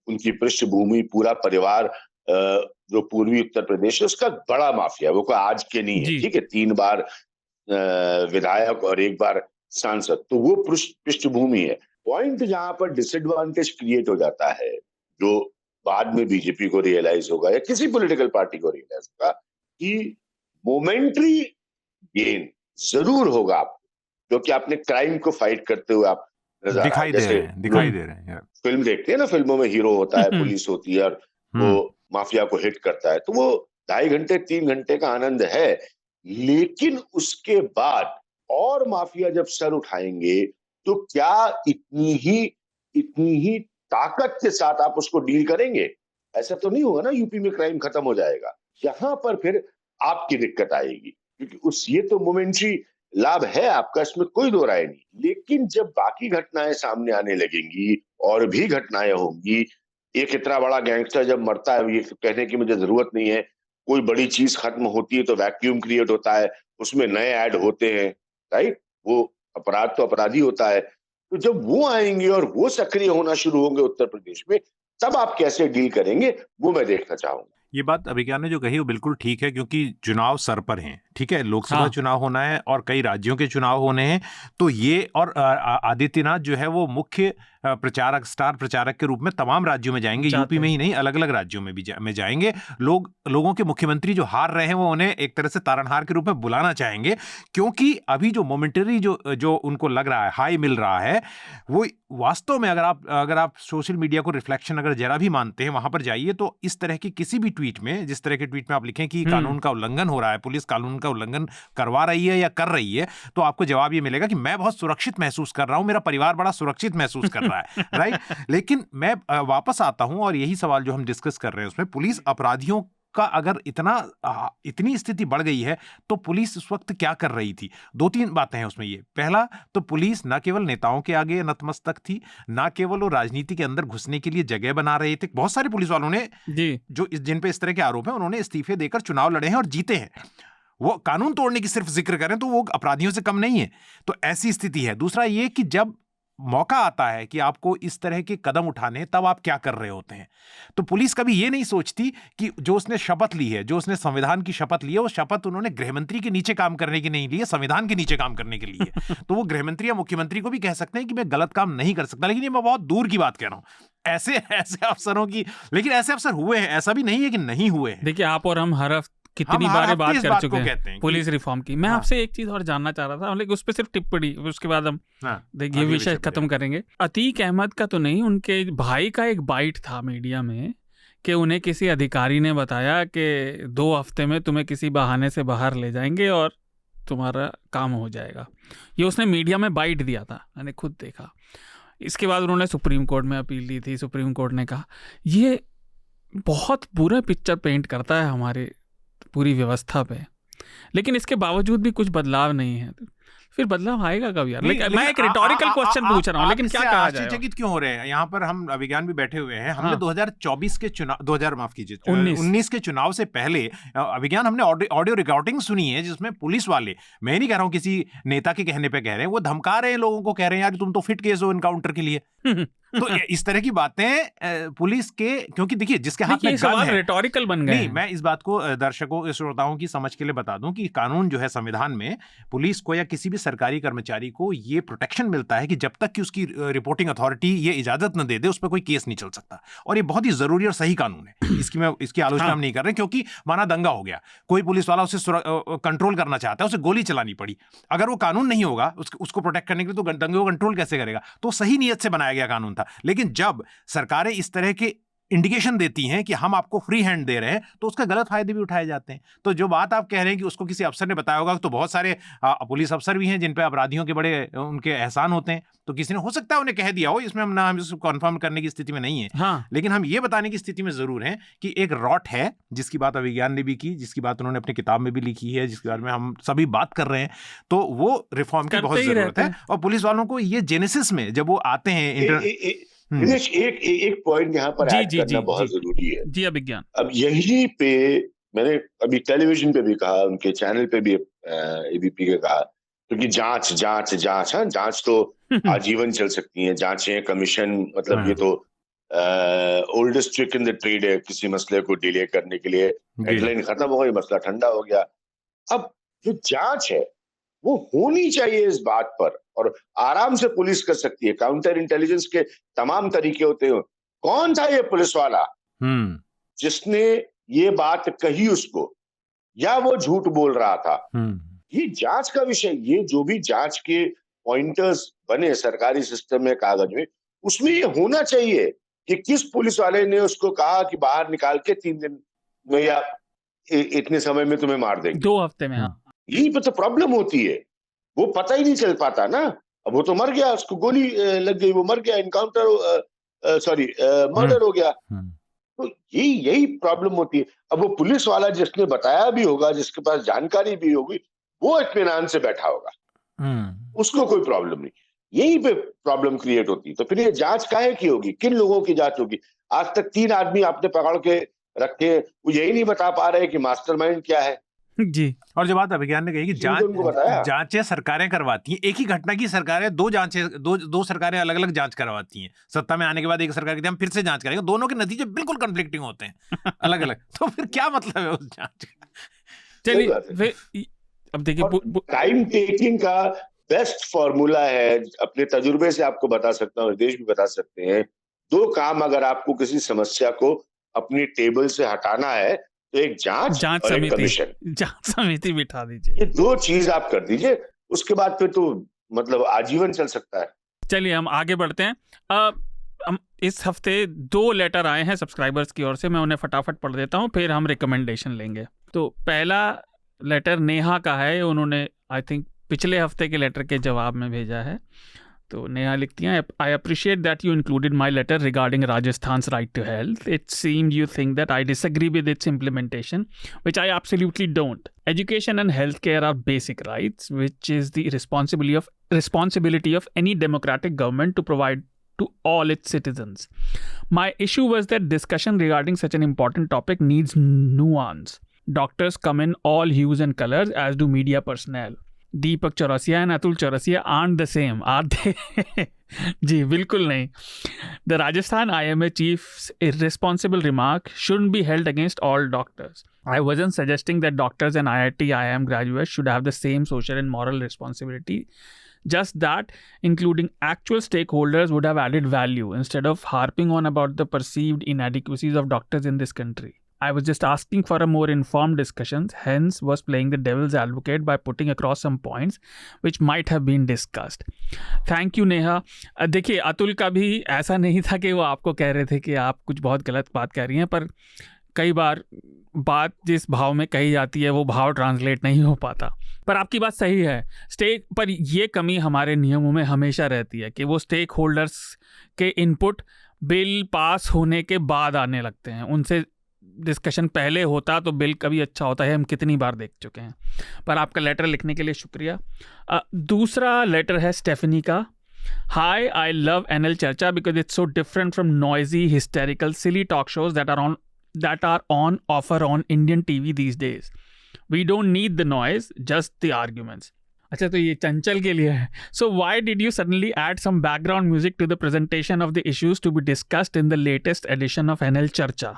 उनकी पृष्ठभूमि, पूरा परिवार जो पूर्वी उत्तर प्रदेश है उसका बड़ा माफिया है, वो कोई आज के नहीं है, ठीक है, 3 बार विधायक और 1 बार सांसद, तो वो पृष्ठभूमि है। पॉइंट जहां पर डिसएडवांटेज क्रिएट हो जाता है, जो बाद में बीजेपी को रियलाइज होगा या किसी पॉलिटिकल पार्टी को रियलाइज होगा, कि मोमेंटरी गेन जरूर होगा आपको, क्योंकि आपने क्राइम को फाइट करते हुए आप
दिखाई दे रहे हैं।
फिल्म देखते हैं ना, फिल्मों में हीरो होता है, पुलिस होती है और वो माफिया को हिट करता है, तो वो 2.5 घंटे 3 घंटे का आनंद है, लेकिन उसके बाद और माफिया जब सर उठाएंगे तो क्या इतनी ही ताकत के साथ आप उसको डील करेंगे? ऐसा तो नहीं होगा ना यूपी में क्राइम खत्म हो जाएगा, यहां पर फिर आपकी दिक्कत आएगी, क्योंकि ये तो मोमेंटरी लाभ है आपका, इसमें कोई दो राय नहीं, लेकिन जब बाकी घटनाएं सामने आने लगेंगी और भी घटनाएं होंगी, एक इतना बड़ा गैंगस्टर जब मरता है, ये कहने की मुझे जरूरत नहीं है, कोई बड़ी चीज खत्म होती है तो वैक्यूम क्रिएट होता है, उसमें नए ऐड होते हैं, राइट, वो अपराध तो अपराधी होता है, तो जब वो आएंगे और वो सक्रिय होना शुरू होंगे उत्तर प्रदेश में, तब आप कैसे डील करेंगे वो मैं देखना चाहूंगा।
ये बात अभिज्ञान ने जो कही वो बिल्कुल ठीक है, क्योंकि चुनाव सर पर हैं, ठीक है, लोकसभा चुनाव होना है और कई राज्यों के चुनाव होने हैं, तो ये और आदित्यनाथ जो है वो मुख्य प्रचारक, स्टार प्रचारक के रूप में तमाम राज्यों में जाएंगे, यूपी में ही नहीं, अलग अलग राज्यों में भी में जाएंगे। लोगों के मुख्यमंत्री जो हार रहे हैं वो उन्हें एक तरह से तारनहार के रूप में बुलाना चाहेंगे, क्योंकि अभी जो मोमेंटरी जो उनको लग रहा है, हाई मिल रहा है, वो वास्तव में अगर आप सोशल मीडिया को रिफ्लेक्शन अगर जरा भी मानते हैं, वहां पर जाइए तो इस तरह की किसी भी ट्वीट में, जिस तरह के ट्वीट में आप लिखें कि कानून का उल्लंघन हो रहा है, पुलिस कानून का उल्लंघन करवा रही है या कर रही है, तो आपको जवाब ये मिलेगा कि मैं बहुत सुरक्षित महसूस कर रहा हूं, मेरा परिवार बड़ा सुरक्षित महसूस कर रहा है, राइट। लेकिन मैं वापस आता हूं और यही सवाल जो हम डिस्कस कर रहे हैं उसमें, पुलिस अपराधियों का अगर इतनी स्थिति बढ़ गई है तो पुलिस उस वक्त क्या कर रही थी? 2-3 बातें हैं उसमें। ये पहला तो पुलिस न केवल नेताओं के आगे नतमस्तक थी, न केवल वो राजनीति के अंदर घुसने के लिए जगह बना रहे थे। बहुत सारे पुलिस वालों ने जो जिन पे इस तरह के आरोप हैं उन्होंने इस्तीफे देकर चुनाव लड़े हैं और जीते हैं। वो कानून तोड़ने की सिर्फ जिक्र करें तो वो अपराधियों से कम नहीं है। तो ऐसी स्थिति है। दूसरा ये कि जब मौका आता है कि आपको इस तरह के कदम उठाने, तब आप क्या कर रहे होते हैं? तो पुलिस कभी ये नहीं सोचती कि जो उसने शपथ ली है, जो उसने संविधान की शपथ ली है, वो शपथ उन्होंने गृहमंत्री के नीचे काम करने की नहीं ली है, संविधान के नीचे काम करने के लिए। तो वो गृहमंत्री या मुख्यमंत्री को भी कह सकते हैं कि मैं गलत काम नहीं कर सकता, लेकिन ये मैं बहुत दूर की बात कह रहा हूं ऐसे अफसरों की। लेकिन ऐसे अफसर हुए हैं, ऐसा भी नहीं है कि नहीं हुए हैं।
देखिए, आप और हम हर कितनी बार बात कर चुके हैं पुलिस रिफॉर्म की। मैं आपसे एक चीज और जानना चाह रहा था, लेकिन उस पर सिर्फ टिप्पणी, उसके बाद हम देखिए विषय खत्म करेंगे। अतीक अहमद का तो नहीं, उनके भाई का एक बाइट था मीडिया में कि उन्हें किसी अधिकारी ने बताया कि 2 हफ्ते में तुम्हें किसी बहाने से बाहर ले जाएंगे और तुम्हारा काम हो जाएगा। ये उसने मीडिया में बाइट दिया था, मैंने खुद देखा। इसके बाद उन्होंने सुप्रीम कोर्ट में अपील दी थी। सुप्रीम कोर्ट ने कहा ये बहुत बुरा पिक्चर पेंट करता है हमारे पूरी व्यवस्था पे, लेकिन इसके बावजूद भी कुछ बदलाव नहीं है। फिर बदलाव आएगा कब यार? लेकिन मैं एक रिटोरिकल क्वेश्चन पूछ रहा हूं, लेकिन क्या कहा जाए? आश्चर्यचकित
क्यों हो रहे हैं? यहाँ पर हम अभिज्ञान भी बैठे हुए हैं। हमने 2024 के चुनाव 19 के चुनाव से पहले अभिज्ञान हमने ऑडियो रिकॉर्डिंग सुनी है, जिसमें पुलिस वाले, मैं नहीं कह रहा हूँ किसी नेता के कहने पे कह रहे हैं, वो धमका रहे हैं लोगों को, कह रहे हैं यार तुम तो फिट केस हो इनकाउंटर के लिए। तो इस तरह की बातें पुलिस के, क्योंकि देखिए जिसके हाथ में गन है,
रेटोरिकल बन गए।
नहीं, मैं इस बात को दर्शकों श्रोताओं की समझ के लिए बता दूं कि कानून जो है, संविधान में पुलिस को या किसी भी सरकारी कर्मचारी को ये प्रोटेक्शन मिलता है कि जब तक कि उसकी रिपोर्टिंग अथॉरिटी ये इजाजत न दे दे, उस पर कोई केस नहीं चल सकता। और ये बहुत ही जरूरी और सही कानून है, इसकी आलोचना हम नहीं कर रहे, क्योंकि माना दंगा हो गया, कोई पुलिस वाला उसे कंट्रोल करना चाहता है, उसे गोली चलानी पड़ी, अगर वो कानून नहीं होगा उसको प्रोटेक्ट करने के लिए, तो दंगे को कंट्रोल कैसे करेगा? तो सही नीयत से बनाया गया कानून था। लेकिन जब सरकारें इस तरह के इंडिकेशन देती हैं कि हम आपको फ्री हैंड दे रहे हैं, तो उसका गलत फायदे भी उठाए जाते हैं। तो जो बात आप कह रहे हैं कि उसको किसी अफसर ने बताया होगा, तो बहुत सारे पुलिस अफसर भी हैं जिन पे अपराधियों के बड़े उनके एहसान होते हैं, तो किसी ने हो सकता है उन्हें कह दिया हो, इसमें हम इसको कंफर्म करने की स्थिति में नहीं है।
हाँ।
लेकिन हम ये बताने की स्थिति में जरूर हैं कि एक रॉट है, जिसकी बात अभिज्ञान ने भी की, जिसकी बात उन्होंने अपनी किताब में भी लिखी है, जिसके बारे में हम सभी बात कर रहे हैं, तो वो रिफॉर्म की बहुत जरूरत है। और पुलिस वालों को ये जेनेसिस में जब वो आते हैं,
एक पॉइंट यहाँ पर ऐड करना बहुत जरूरी है।
जी अभिज्ञान,
अब यही पे मैंने अभी टेलीविजन पे भी कहा, उनके चैनल पे भी एबीपी के कहा, क्योंकि जांच तो आजीवन चल सकती है, जांचें, कमीशन, मतलब ये तो oldest trick in the trade है, किसी मसले को डिले करने के लिए। हेडलाइन खत्म हो गई, मसला ठंडा हो गया। अब जो जांच है वो होनी चाहिए इस बात पर, और आराम से पुलिस कर सकती है। काउंटर इंटेलिजेंस के तमाम तरीके होते हैं। कौन था ये पुलिस वाला जिसने ये बात कही उसको, या वो झूठ बोल रहा था? ये जांच का विषय, ये जो भी जांच के पॉइंटर्स बने सरकारी सिस्टम में, कागज में, उसमें ये होना चाहिए कि किस पुलिस वाले ने उसको कहा कि बाहर निकाल के 3 दिन में या इतने समय में तुम्हें मार देंगे,
2 हफ्ते में। हाँ,
यही पे तो प्रॉब्लम होती है, वो पता ही नहीं चल पाता ना। अब वो तो मर गया, उसको गोली लग गई, वो मर गया, मर्डर हो गया। तो यही प्रॉब्लम होती है। अब वो पुलिस वाला जिसने बताया भी होगा, जिसके पास जानकारी भी होगी, वो इत्मीनान से बैठा होगा, उसको कोई प्रॉब्लम नहीं। यही पे प्रॉब्लम क्रिएट होती है। तो फिर ये जांच काहे की होगी? किन लोगों की जांच होगी? आज तक 3 आदमी आपने पकड़ के रखे, वो यही नहीं बता पा रहे कि मास्टरमाइंड क्या है
जी।
और जो बात अभिज्ञान ने कही कि जांचें सरकारें करवाती हैं, एक ही घटना की सरकारें दो सरकारें अलग अलग जांच करवाती हैं। सत्ता में आने के बाद एक सरकार कहती है हम फिर से जांच करेंगे, दोनों के नतीजे बिल्कुल कन्फ्लिक्टिंग होते हैं, अलग अलग। तो फिर क्या मतलब है उस जांच का?
चलिए अब देखिए,
टाइम टेकिंग का बेस्ट फॉर्मूला है, अपने तजुर्बे से आपको बता सकता हूँ, देश भी बता सकते हैं। 2 काम अगर आपको किसी समस्या को अपनी टेबल से हटाना है, तो एक जांच और एक कमीशन,
जांच समिति बिठा दीजिए।
ये 2 चीज आप कर दीजिए, उसके बाद फिर तो मतलब आजीवन चल सकता है।
चलिए हम आगे बढ़ते हैं। हम इस हफ्ते 2 लेटर आए हैं सब्सक्राइबर्स की ओर से, मैं उन्हें फटाफट पढ़ देता हूँ, फिर हम रिकमेंडेशन लेंगे। तो पहला लेटर नेहा का है, उन्होंने आई थिंक पिछले हफ्ते के लेटर के जवाब में भेजा है। तो नेहा लिखती हैं, I appreciate that you included my letter regarding Rajasthan's right to health. It seemed you think that I disagree with its implementation, which I absolutely don't. Education and healthcare are basic rights, which is the responsibility of any democratic government to provide to all its citizens. My issue was that discussion regarding such an important topic needs nuance. Doctors come in all hues and colors, as do media personnel. Deepak Chaurasia and Atul Chaurasia aren't the same, are they? जी बिल्कुल नहीं. The Rajasthan IMA chief's irresponsible remark shouldn't be held against all doctors. I wasn't suggesting that doctors and IIT IIM graduates should have the same social and moral responsibility. Just that including actual stakeholders would have added value instead of harping on about the perceived inadequacies of doctors in this country. I was just asking for a more informed discussion, hence was playing the devil's advocate by putting across some points which might have been discussed. Thank you Neha. देखिए अतुल का भी ऐसा नहीं था कि वो आपको कह रहे थे कि आप कुछ बहुत गलत बात कह रही हैं, पर कई बार बात जिस भाव में कही जाती है वो भाव ट्रांसलेट नहीं हो पाता। पर आपकी बात सही है, स्टेक पर ये कमी हमारे नियमों में हमेशा रहती है कि वो स्टेक होल्डर्स के इनपुट बिल पास होने के बाद आने लगते हैं। उनसे डिस्कशन पहले होता तो बिल कभी अच्छा होता है, हम कितनी बार देख चुके हैं। पर आपका लेटर लिखने के लिए शुक्रिया। दूसरा लेटर है स्टेफनी का। Hi, I love NL Charcha because it's so different from noisy, hysterical, silly talk shows that are on offer on Indian TV these days. We don't need the noise, just the arguments. अच्छा, तो ये चंचल के लिए है. So why did you suddenly add some background music to the presentation of the issues to be discussed in the latest edition of NL Charcha?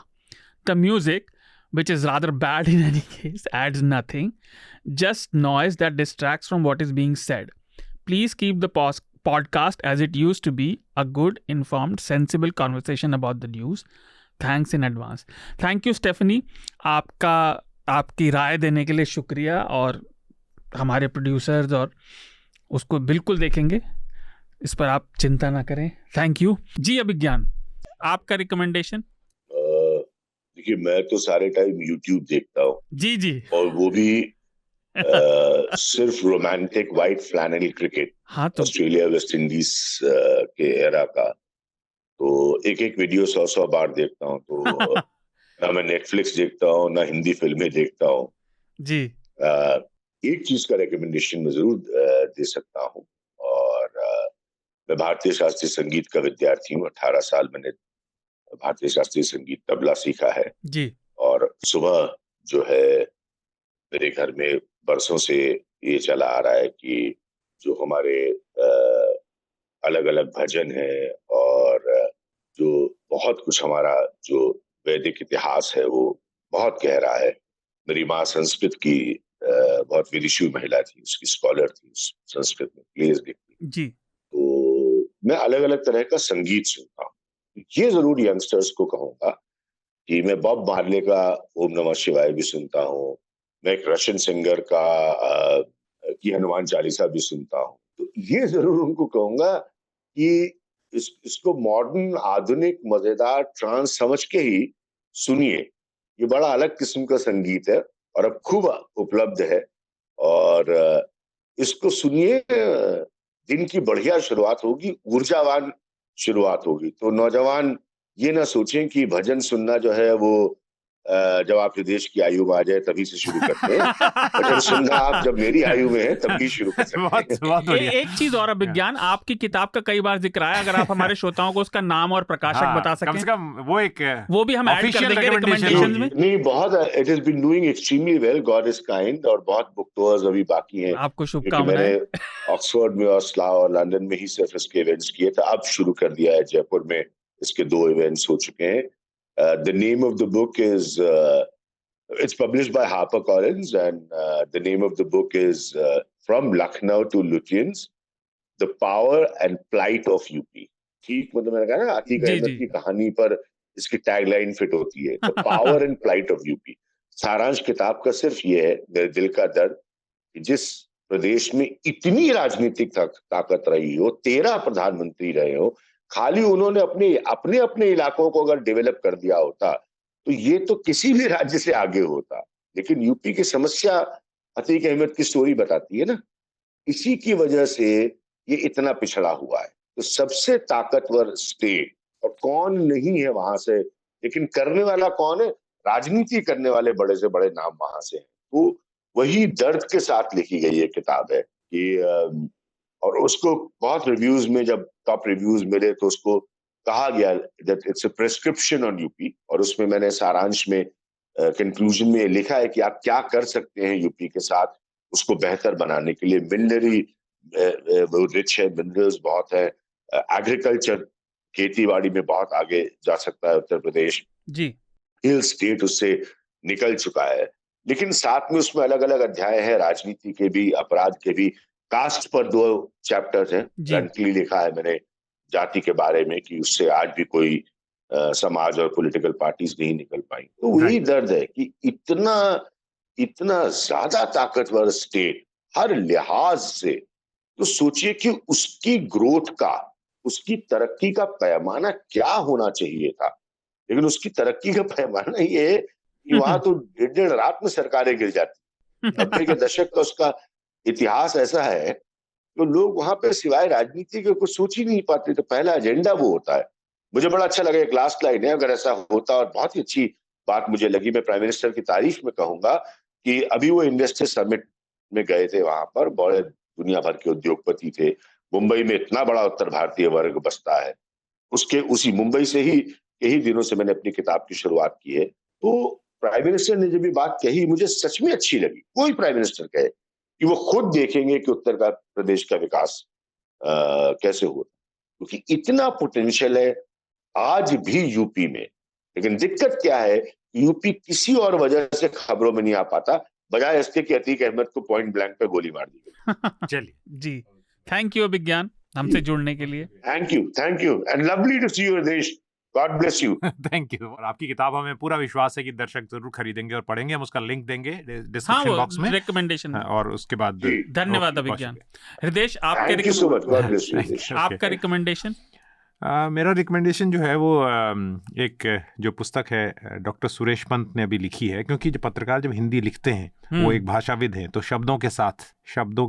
The music, which is rather bad in any case, adds nothing, just noise that distracts from what is being said. Please keep the podcast as it used to be, a good, informed, sensible conversation about the news. Thanks in advance. Thank you, Stephanie. आपकी राय देने के लिए शुक्रिया, और हमारे producers और उसको बिल्कुल देखेंगे, इस पर आप चिंता ना करें. थैंक यू जी. अभिज्ञान, आपका रिकमेंडेशन?
देखिए, मैं तो सारे टाइम YouTube देखता हूँ.
जी जी.
और वो भी सिर्फ रोमांटिक वाइट फ्लैनेल क्रिकेट.
हाँ, तो
ऑस्ट्रेलिया वेस्ट इंडीज के एरा का. तो एक एक वीडियो 100 बार देखता हूँ. तो ना मैं नेटफ्लिक्स देखता हूँ, ना हिंदी फिल्में देखता हूँ
जी.
एक चीज का रिकमेंडेशन मैं जरूर दे सकता हूँ. और मैं भारतीय शास्त्रीय संगीत का विद्यार्थी हूँ. 18 साल मैंने भारतीय शास्त्रीय संगीत तबला सीखा है
जी.
और सुबह जो है मेरे घर में बरसों से ये चला आ रहा है कि जो हमारे अलग अलग भजन है और जो बहुत कुछ हमारा जो वैदिक इतिहास है वो बहुत गहरा है. मेरी माँ संस्कृत की बहुत विदुषी महिला थी, उसकी स्कॉलर थी, संस्कृत में प्लेज लिखती
जी.
तो मैं अलग अलग तरह का संगीत सुनता हूँ. ये जरूर यंगस्टर्स को कहूंगा कि मैं बॉब मार्ले का ओम नमः शिवाय भी सुनता हूँ. मैं एक रशियन सिंगर का की हनुमान चालीसा भी सुनता हूँ. तो ये जरूर उनको कहूंगा कि इसको मॉडर्न, आधुनिक, मजेदार, ट्रांस समझ के ही सुनिए. ये बड़ा अलग किस्म का संगीत है और अब खूब उपलब्ध है. और इसको सुनिए, दिन की बढ़िया शुरुआत होगी, ऊर्जावान शुरुआत होगी. तो नौजवान ये ना सोचें कि भजन सुनना जो है वो जब आप देश की आयु में आ जाए तभी से शुरू करते हैं. भजन सुनना आप जब मेरी आयु में है तभी शुरू कर सकते हैं.
एक चीज और विज्ञान, आपकी किताब का कई बार जिक्र आया, अगर आप हमारे श्रोताओं को उसका नाम और प्रकाशक बता सकें.
कम से कम वो भी
हम ऐड कर देंगे रिकमेंडेशंस में.
नहीं, बहुत it has been doing extremely well, god is kind. और बहुत बुक टूर्स अभी बाकी हैं.
आपको शुभकामनाएं.
मैंने ऑक्सफोर्ड में, ओस्लो और लंदन में ही सिर्फ इसके इवेंट्स किए थे. अब शुरू कर दिया है जयपुर में, इसके 2 इवेंट्स हो चुके हैं. The name of the book is it's published by HarperCollins, and the name of the book is From Lucknow to Lutyens: The Power and Plight of UP. ठीक, मतलब मैंने कहा ना, आतिक अहमद की कहानी पर इसकी टैगलाइन फिट होती है. The Power and Plight of UP. सारांश किताब का सिर्फ ये है, मेरे दिल का दर्द, कि जिस प्रदेश में इतनी राजनीतिक ताकत रही हो, 13 प्रधानमंत्री रहे हो, खाली उन्होंने अपने इलाकों को अगर डेवलप कर दिया होता तो ये तो किसी भी राज्य से आगे होता. लेकिन यूपी की समस्या अतीक अहमद की स्टोरी बताती है ना, इसी की वजह से ये इतना पिछड़ा हुआ है. तो सबसे ताकतवर स्टेट, और कौन नहीं है वहां से, लेकिन करने वाला कौन है? राजनीति करने वाले बड़े से बड़े नाम वहां से हैं. तो वही दर्द के साथ लिखी गई ये किताब है कि और उसको बहुत रिव्यूज में जब टॉप रिव्यूज मिले तो उसको कहा गया that it's a prescription on UP. और उसमें मैंने सारांश में कंक्लूजन में लिखा है कि आप क्या कर सकते हैं यूपी के साथ उसको बेहतर बनाने के लिए. मिनररी वो रिच है, मिनरल्स बहुत है. एग्रीकल्चर, खेती-बाड़ी में बहुत आगे जा सकता है उत्तर प्रदेश
जी.
हिल स्टेट उससे निकल चुका है. लेकिन साथ में उसमें अलग अलग अध्याय है, राजनीति के भी, अपराध के भी. कास्ट पर 2 चैप्टर्स हैं. फ्रैंकली लिखा है मैंने जाति के बारे में कि उससे आज भी कोई समाज और पॉलिटिकल पार्टीज नहीं निकल पाई. तो वही दर्द है कि इतना ज्यादा ताकतवर स्टेट हर लिहाज से, तो सोचिए कि उसकी ग्रोथ का, उसकी तरक्की का पैमाना क्या होना चाहिए था. लेकिन उसकी तरक्की का पैमाना ये है कि वहां तो 1.5 रात में सरकारें गिर जाती. 90 के दशक का उसका इतिहास ऐसा है तो लोग वहां पे सिवाय राजनीति के कुछ सोच ही नहीं पाते. तो पहला एजेंडा वो होता है. मुझे बड़ा अच्छा लगा, एक लास्ट लाइन है, अगर ऐसा होता, और बहुत ही अच्छी बात मुझे लगी, मैं प्राइम मिनिस्टर की तारीफ में कहूंगा कि अभी वो इन्वेस्टर समिट में गए थे, वहां पर बड़े दुनिया भर के उद्योगपति थे. मुंबई में इतना बड़ा उत्तर भारतीय वर्ग बसता है. उसी मुंबई से ही यही दिनों से मैंने अपनी किताब की शुरुआत की है. तो प्राइम मिनिस्टर ने जब भी बात कही मुझे सच में अच्छी लगी. कोई प्राइम मिनिस्टर कहे कि वो खुद देखेंगे कि उत्तर प्रदेश का विकास कैसे होता, क्योंकि इतना पोटेंशियल है आज भी यूपी में। लेकिन दिक्कत क्या है, यूपी किसी और वजह से खबरों में नहीं आ पाता, बजाय इसके कि अतीक अहमद को पॉइंट ब्लैंक पे गोली मार दी गई।
चलिए जी, थैंक यू विज्ञान हमसे जुड़ने के लिए।
Thank you and lovely to see your देश। God bless you.
Thank you. और आपकी किताब हमें पूरा विश्वास है कि दर्शक जरूर खरीदेंगे और पढ़ेंगे। हम उसका लिंक देंगे डिस्क्रिप्शन बॉक्स में,
रिकमेंडेशन,
और उसके बाद
धन्यवाद विज्ञान। हृदेश आपका रिकमेंडेशन?
मेरा रिकमेंडेशन जो है वो एक जो पुस्तक है डॉक्टर सुरेश पंत ने अभी लिखी है, क्योंकि जो पत्रकार जब हिंदी लिखते हैं वो एक भाषाविद हैं, तो शब्दों के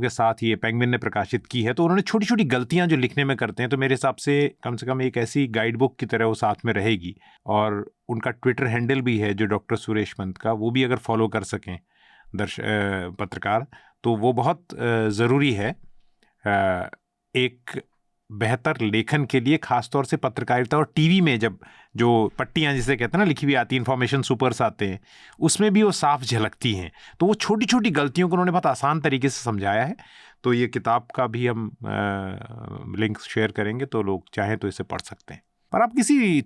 साथ ये पेंगुइन ने प्रकाशित की है। तो उन्होंने छोटी छोटी गलतियां जो लिखने में करते हैं, तो मेरे हिसाब से कम एक ऐसी गाइड बुक की तरह वो साथ में रहेगी। और उनका ट्विटर हैंडल भी है जो डॉक्टर सुरेश पंत का, वो भी अगर फॉलो कर सकें पत्रकार, तो वो बहुत ज़रूरी है एक बेहतर लेखन के लिए, खासतौर से पत्रकारिता और टीवी में जब जो पट्टियां जिसे कहते हैं ना लिखी हुई आती, इन्फॉर्मेशन सुपर्स आते हैं, उसमें भी वो साफ झलकती हैं। तो वो छोटी छोटी गलतियों को उन्होंने बहुत आसान तरीके से समझाया है। तो ये किताब का भी हम लिंक शेयर करेंगे, तो लोग चाहें तो इसे पढ़ सकते हैं। पर आप किसी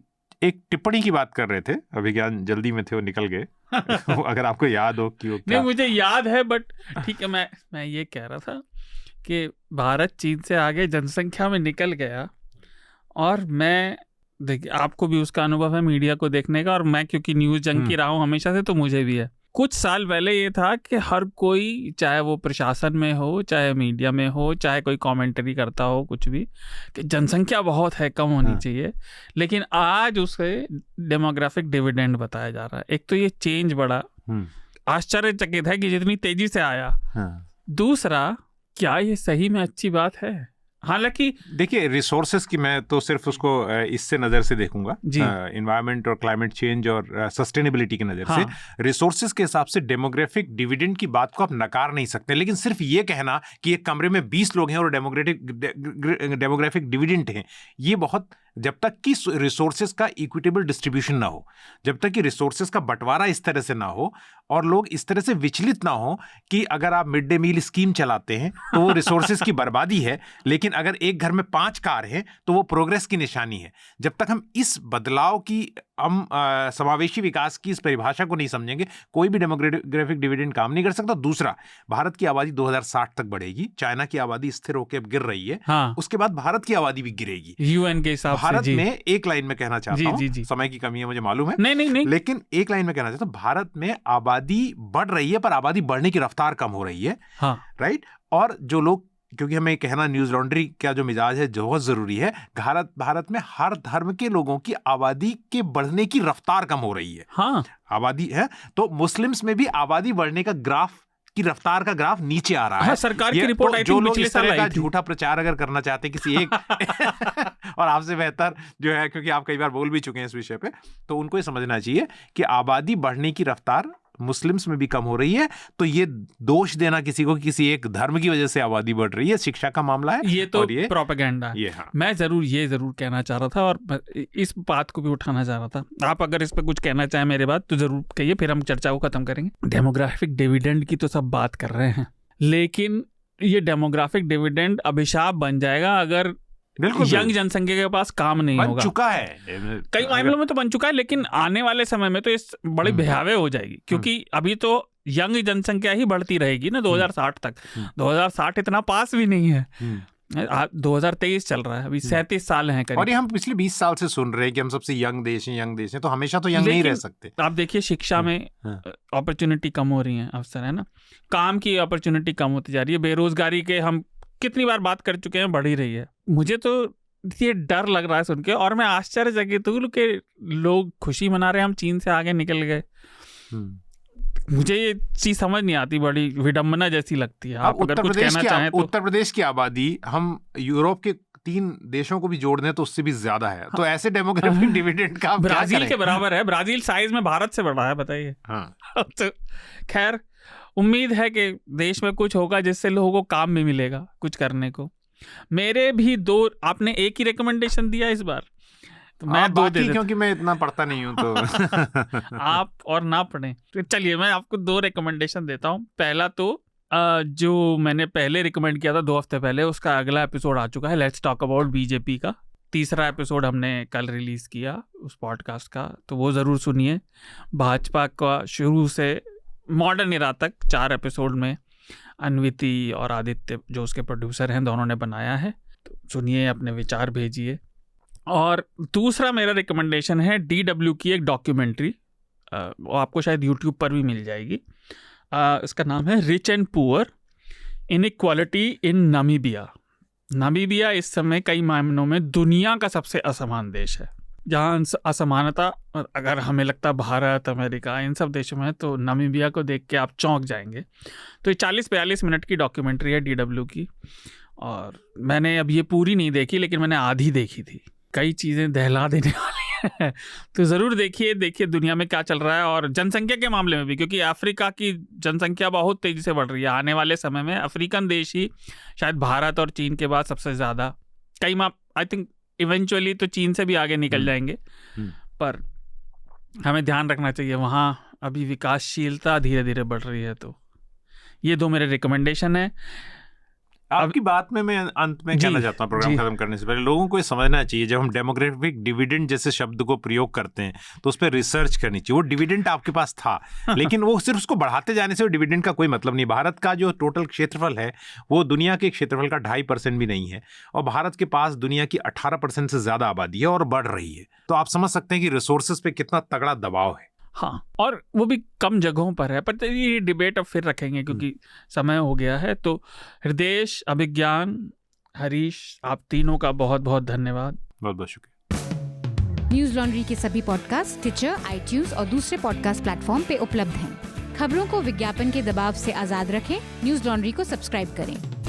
एक टिप्पणी की बात कर रहे थे, अभिज्ञान जल्दी में थे, वो निकल गए। अगर आपको याद हो कि वो क्या?
नहीं, मुझे याद है, बट ठीक है, मैं ये कह रहा था कि भारत चीन से आगे जनसंख्या में निकल गया। और मैं देखिए, आपको भी उसका अनुभव है मीडिया को देखने का, और मैं क्योंकि न्यूज़ जंकी रहा हूँ हमेशा से, तो मुझे भी है। कुछ साल पहले ये था कि हर कोई, चाहे वो प्रशासन में हो, चाहे मीडिया में हो, चाहे कोई कमेंटरी करता हो, कुछ भी, कि जनसंख्या बहुत है, कम होनी चाहिए। लेकिन आज उसे डेमोग्राफिक डिविडेंड बताया जा रहा है। एक तो ये चेंज बड़ा आश्चर्यचकित है कि जितनी तेजी से आया। दूसरा, क्या ये सही में अच्छी बात है? हालांकि
देखिए, रिसोर्सेज की मैं तो सिर्फ उसको इससे नज़र से देखूंगा, एनवायरनमेंट और क्लाइमेट चेंज और सस्टेनेबिलिटी की नज़र से। रिसोर्सेज के हिसाब से डेमोग्राफिक डिविडेंड की बात को आप नकार नहीं सकते, लेकिन सिर्फ ये कहना कि एक कमरे में 20 लोग हैं और डेमोग्राफिक डिविडेंड है, ये बहुत, जब तक कि रिसोर्सेज का इक्विटेबल डिस्ट्रीब्यूशन ना हो, जब तक कि रिसोर्सेज का बंटवारा इस तरह से ना हो और लोग इस तरह से विचलित ना हो कि अगर आप मिड डे मील स्कीम चलाते हैं तो वो रिसोर्सेज की बर्बादी है, लेकिन अगर एक घर में 5 कार हैं तो वो प्रोग्रेस की निशानी है। जब तक हम इस बदलाव की, हम समावेशी विकास की इस परिभाषा को नहीं समझेंगे, कोई भी डेमोग्राफिक डिविडेंड काम नहीं कर सकता। दूसरा, भारत की आबादी 2060 तक बढ़ेगी, चाइना की आबादी स्थिर होकर अब गिर रही है, उसके बाद भारत की आबादी भी गिरेगी
यूएन के हिसाब से।
भारत में एक लाइन में कहना चाहता हूं, समय की कमी है मुझे मालूम है,
नहीं,
लेकिन एक लाइन में कहना चाहता हूं, भारत में आबादी बढ़ रही है पर आबादी बढ़ने की रफ्तार कम हो रही है। राइट। और जो लोग, क्योंकि हमें कहना न्यूज लॉन्ड्री का जो मिजाज है जो बहुत जरूरी है, भारत में हर धर्म के लोगों की आबादी के बढ़ने की रफ्तार कम हो रही है। आबादी है तो मुस्लिम्स में भी आबादी बढ़ने का ग्राफ की रफ्तार का ग्राफ नीचे आ रहा है।
सरकार की रिपोर्ट आई थी,
जो लोग इस तरह का झूठा प्रचार अगर करना चाहते हैं किसी एक और आपसे बेहतर जो है, क्योंकि आप कई बार बोल भी चुके हैं इस विषय पे, तो उनको ये समझना चाहिए कि आबादी बढ़ने की रफ्तार मुस्लिम्स में भी कम हो रही है। तो ये दोष देना किसी को किसी एक धर्म की वजह से आबादी बढ़ रही है, शिक्षा का मामला है,
ये तो प्रोपेगेंडा है। मैं ये जरूर कहना चाह रहा था और इस बात को भी उठाना चाह रहा था। आप अगर इस पर कुछ कहना चाहें मेरे बात तो जरूर कहिए, फिर हम चर्चा को खत्म करेंगे। डेमोग्राफिक डिविडेंड की तो सब बात कर रहे हैं, लेकिन ये डेमोग्राफिक डिविडेंड अभिशाप बन जाएगा अगर यंग जनसंख्या के पास काम नहीं होगा।
चुका है,
कई मामलों में तो बन चुका है, लेकिन आने वाले समय में तो इस बड़ी भयावह हो जाएगी, क्योंकि अभी तो यंग जनसंख्या ही बढ़ती रहेगी ना 2060 तक। 2060 इतना पास भी नहीं है, 2023 चल रहा है, अभी 37 साल हैं करीब।
और ये हम पिछले 20 साल से सुन रहे हैं कि हम सबसे यंग देश हैं, तो हमेशा तो यंग नहीं रह सकते।
आप देखिए, शिक्षा में अपॉर्चुनिटी कम हो रही है, अवसर है ना, काम की अपॉर्चुनिटी कम होती जा रही है, बेरोजगारी के हम कितनी बार बात कर चुके हैं, बढ़ ही रही है। मुझे तो ये डर लग रहा है सुन के, और मैं आश्चर्यचकित हूं कि लोग खुशी मना रहे हैं हम चीन से आगे निकल गए। मुझे ये चीज समझ नहीं आती, बड़ी विडंबना जैसी लगती है। आप अगर कुछ कहना चाहें तो।
उत्तर प्रदेश की आबादी हम यूरोप के 3 देशों को भी जोड़ दें तो उससे भी ज्यादा है। तो ऐसे डेमोग्राफिक डिविडेंड का
ब्राजील के बराबर है। ब्राजील साइज में भारत से बड़ा है, बताइए। तो खैर, उम्मीद है कि देश में कुछ होगा जिससे लोगों को काम भी मिलेगा कुछ करने को। मेरे भी 2, आपने एक ही रिकमेंडेशन दिया इस बार, तो मैं 2 दे देता,
क्योंकि मैं इतना पढ़ता नहीं हूं तो
आप और ना पढ़ें। तो चलिए मैं आपको 2 रिकमेंडेशन देता हूं। पहला तो जो मैंने पहले रिकमेंड किया था 2 हफ्ते पहले, उसका अगला एपिसोड आ चुका है, लेट्स टॉक अबाउट बीजेपी का। तीसरा एपिसोड हमने कल रिलीज़ किया उस पॉडकास्ट का, तो वो ज़रूर सुनिए। भाजपा का शुरू से मॉडर्न इरा तक 4 एपिसोड में अन्विति और आदित्य जो उसके प्रोड्यूसर हैं, दोनों ने बनाया है, तो सुनिए, अपने विचार भेजिए। और दूसरा मेरा रिकमेंडेशन है DW की एक डॉक्यूमेंट्री, वो आपको शायद यूट्यूब पर भी मिल जाएगी। इसका नाम है rich and poor, inequality in Namibia. Namibia इस समय कई मायनों में दुनिया का सबसे असमान देश है, जहाँ असमानता अगर हमें लगता है भारत, अमेरिका, इन सब देशों में है, तो नामीबिया को देख के आप चौंक जाएंगे। तो ये 40-42 मिनट की डॉक्यूमेंट्री है DW की, और मैंने अब ये पूरी नहीं देखी, लेकिन मैंने आधी देखी थी। कई चीज़ें दहला देने वाली हैं, तो ज़रूर देखिए दुनिया में क्या चल रहा है, और जनसंख्या के मामले में भी, क्योंकि अफ्रीका की जनसंख्या बहुत तेज़ी से बढ़ रही है। आने वाले समय में अफ्रीकन देश ही शायद भारत और चीन के बाद सबसे ज़्यादा, आई थिंक इवेंचुअली तो चीन से भी आगे निकल जाएंगे, पर हमें ध्यान रखना चाहिए, वहाँ अभी विकासशीलता धीरे धीरे बढ़ रही है। तो ये 2 मेरे रिकमेंडेशन है।
आपकी बात में मैं अंत में कहना चाहता हूँ, प्रोग्राम खत्म करने से पहले, लोगों को ये समझना चाहिए, जब हम डेमोग्राफिक डिविडेंड जैसे शब्द को प्रयोग करते हैं तो उस पर रिसर्च करनी चाहिए। वो डिविडेंड आपके पास था, लेकिन वो सिर्फ उसको बढ़ाते जाने से वो डिविडेंड का कोई मतलब नहीं। भारत का जो टोटल क्षेत्रफल है वो दुनिया के क्षेत्रफल का 2.5% भी नहीं है, और भारत के पास दुनिया की 18% से ज़्यादा आबादी है और बढ़ रही है। तो आप समझ सकते हैं कि रिसोर्सेज पे कितना तगड़ा दबाव है।
हाँ, और वो भी कम जगहों पर है, पर ये डिबेट अब फिर रखेंगे क्योंकि समय हो गया है। तो हृदेश, अभिज्ञान, हरीश, आप तीनों का बहुत बहुत धन्यवाद।
बहुत बहुत शुक्रिया।
न्यूज लॉन्ड्री के सभी पॉडकास्ट टिचर, iTunes और दूसरे पॉडकास्ट प्लेटफॉर्म पे उपलब्ध हैं। खबरों को विज्ञापन के दबाव से आजाद रखें, न्यूज लॉन्ड्री को सब्सक्राइब करें।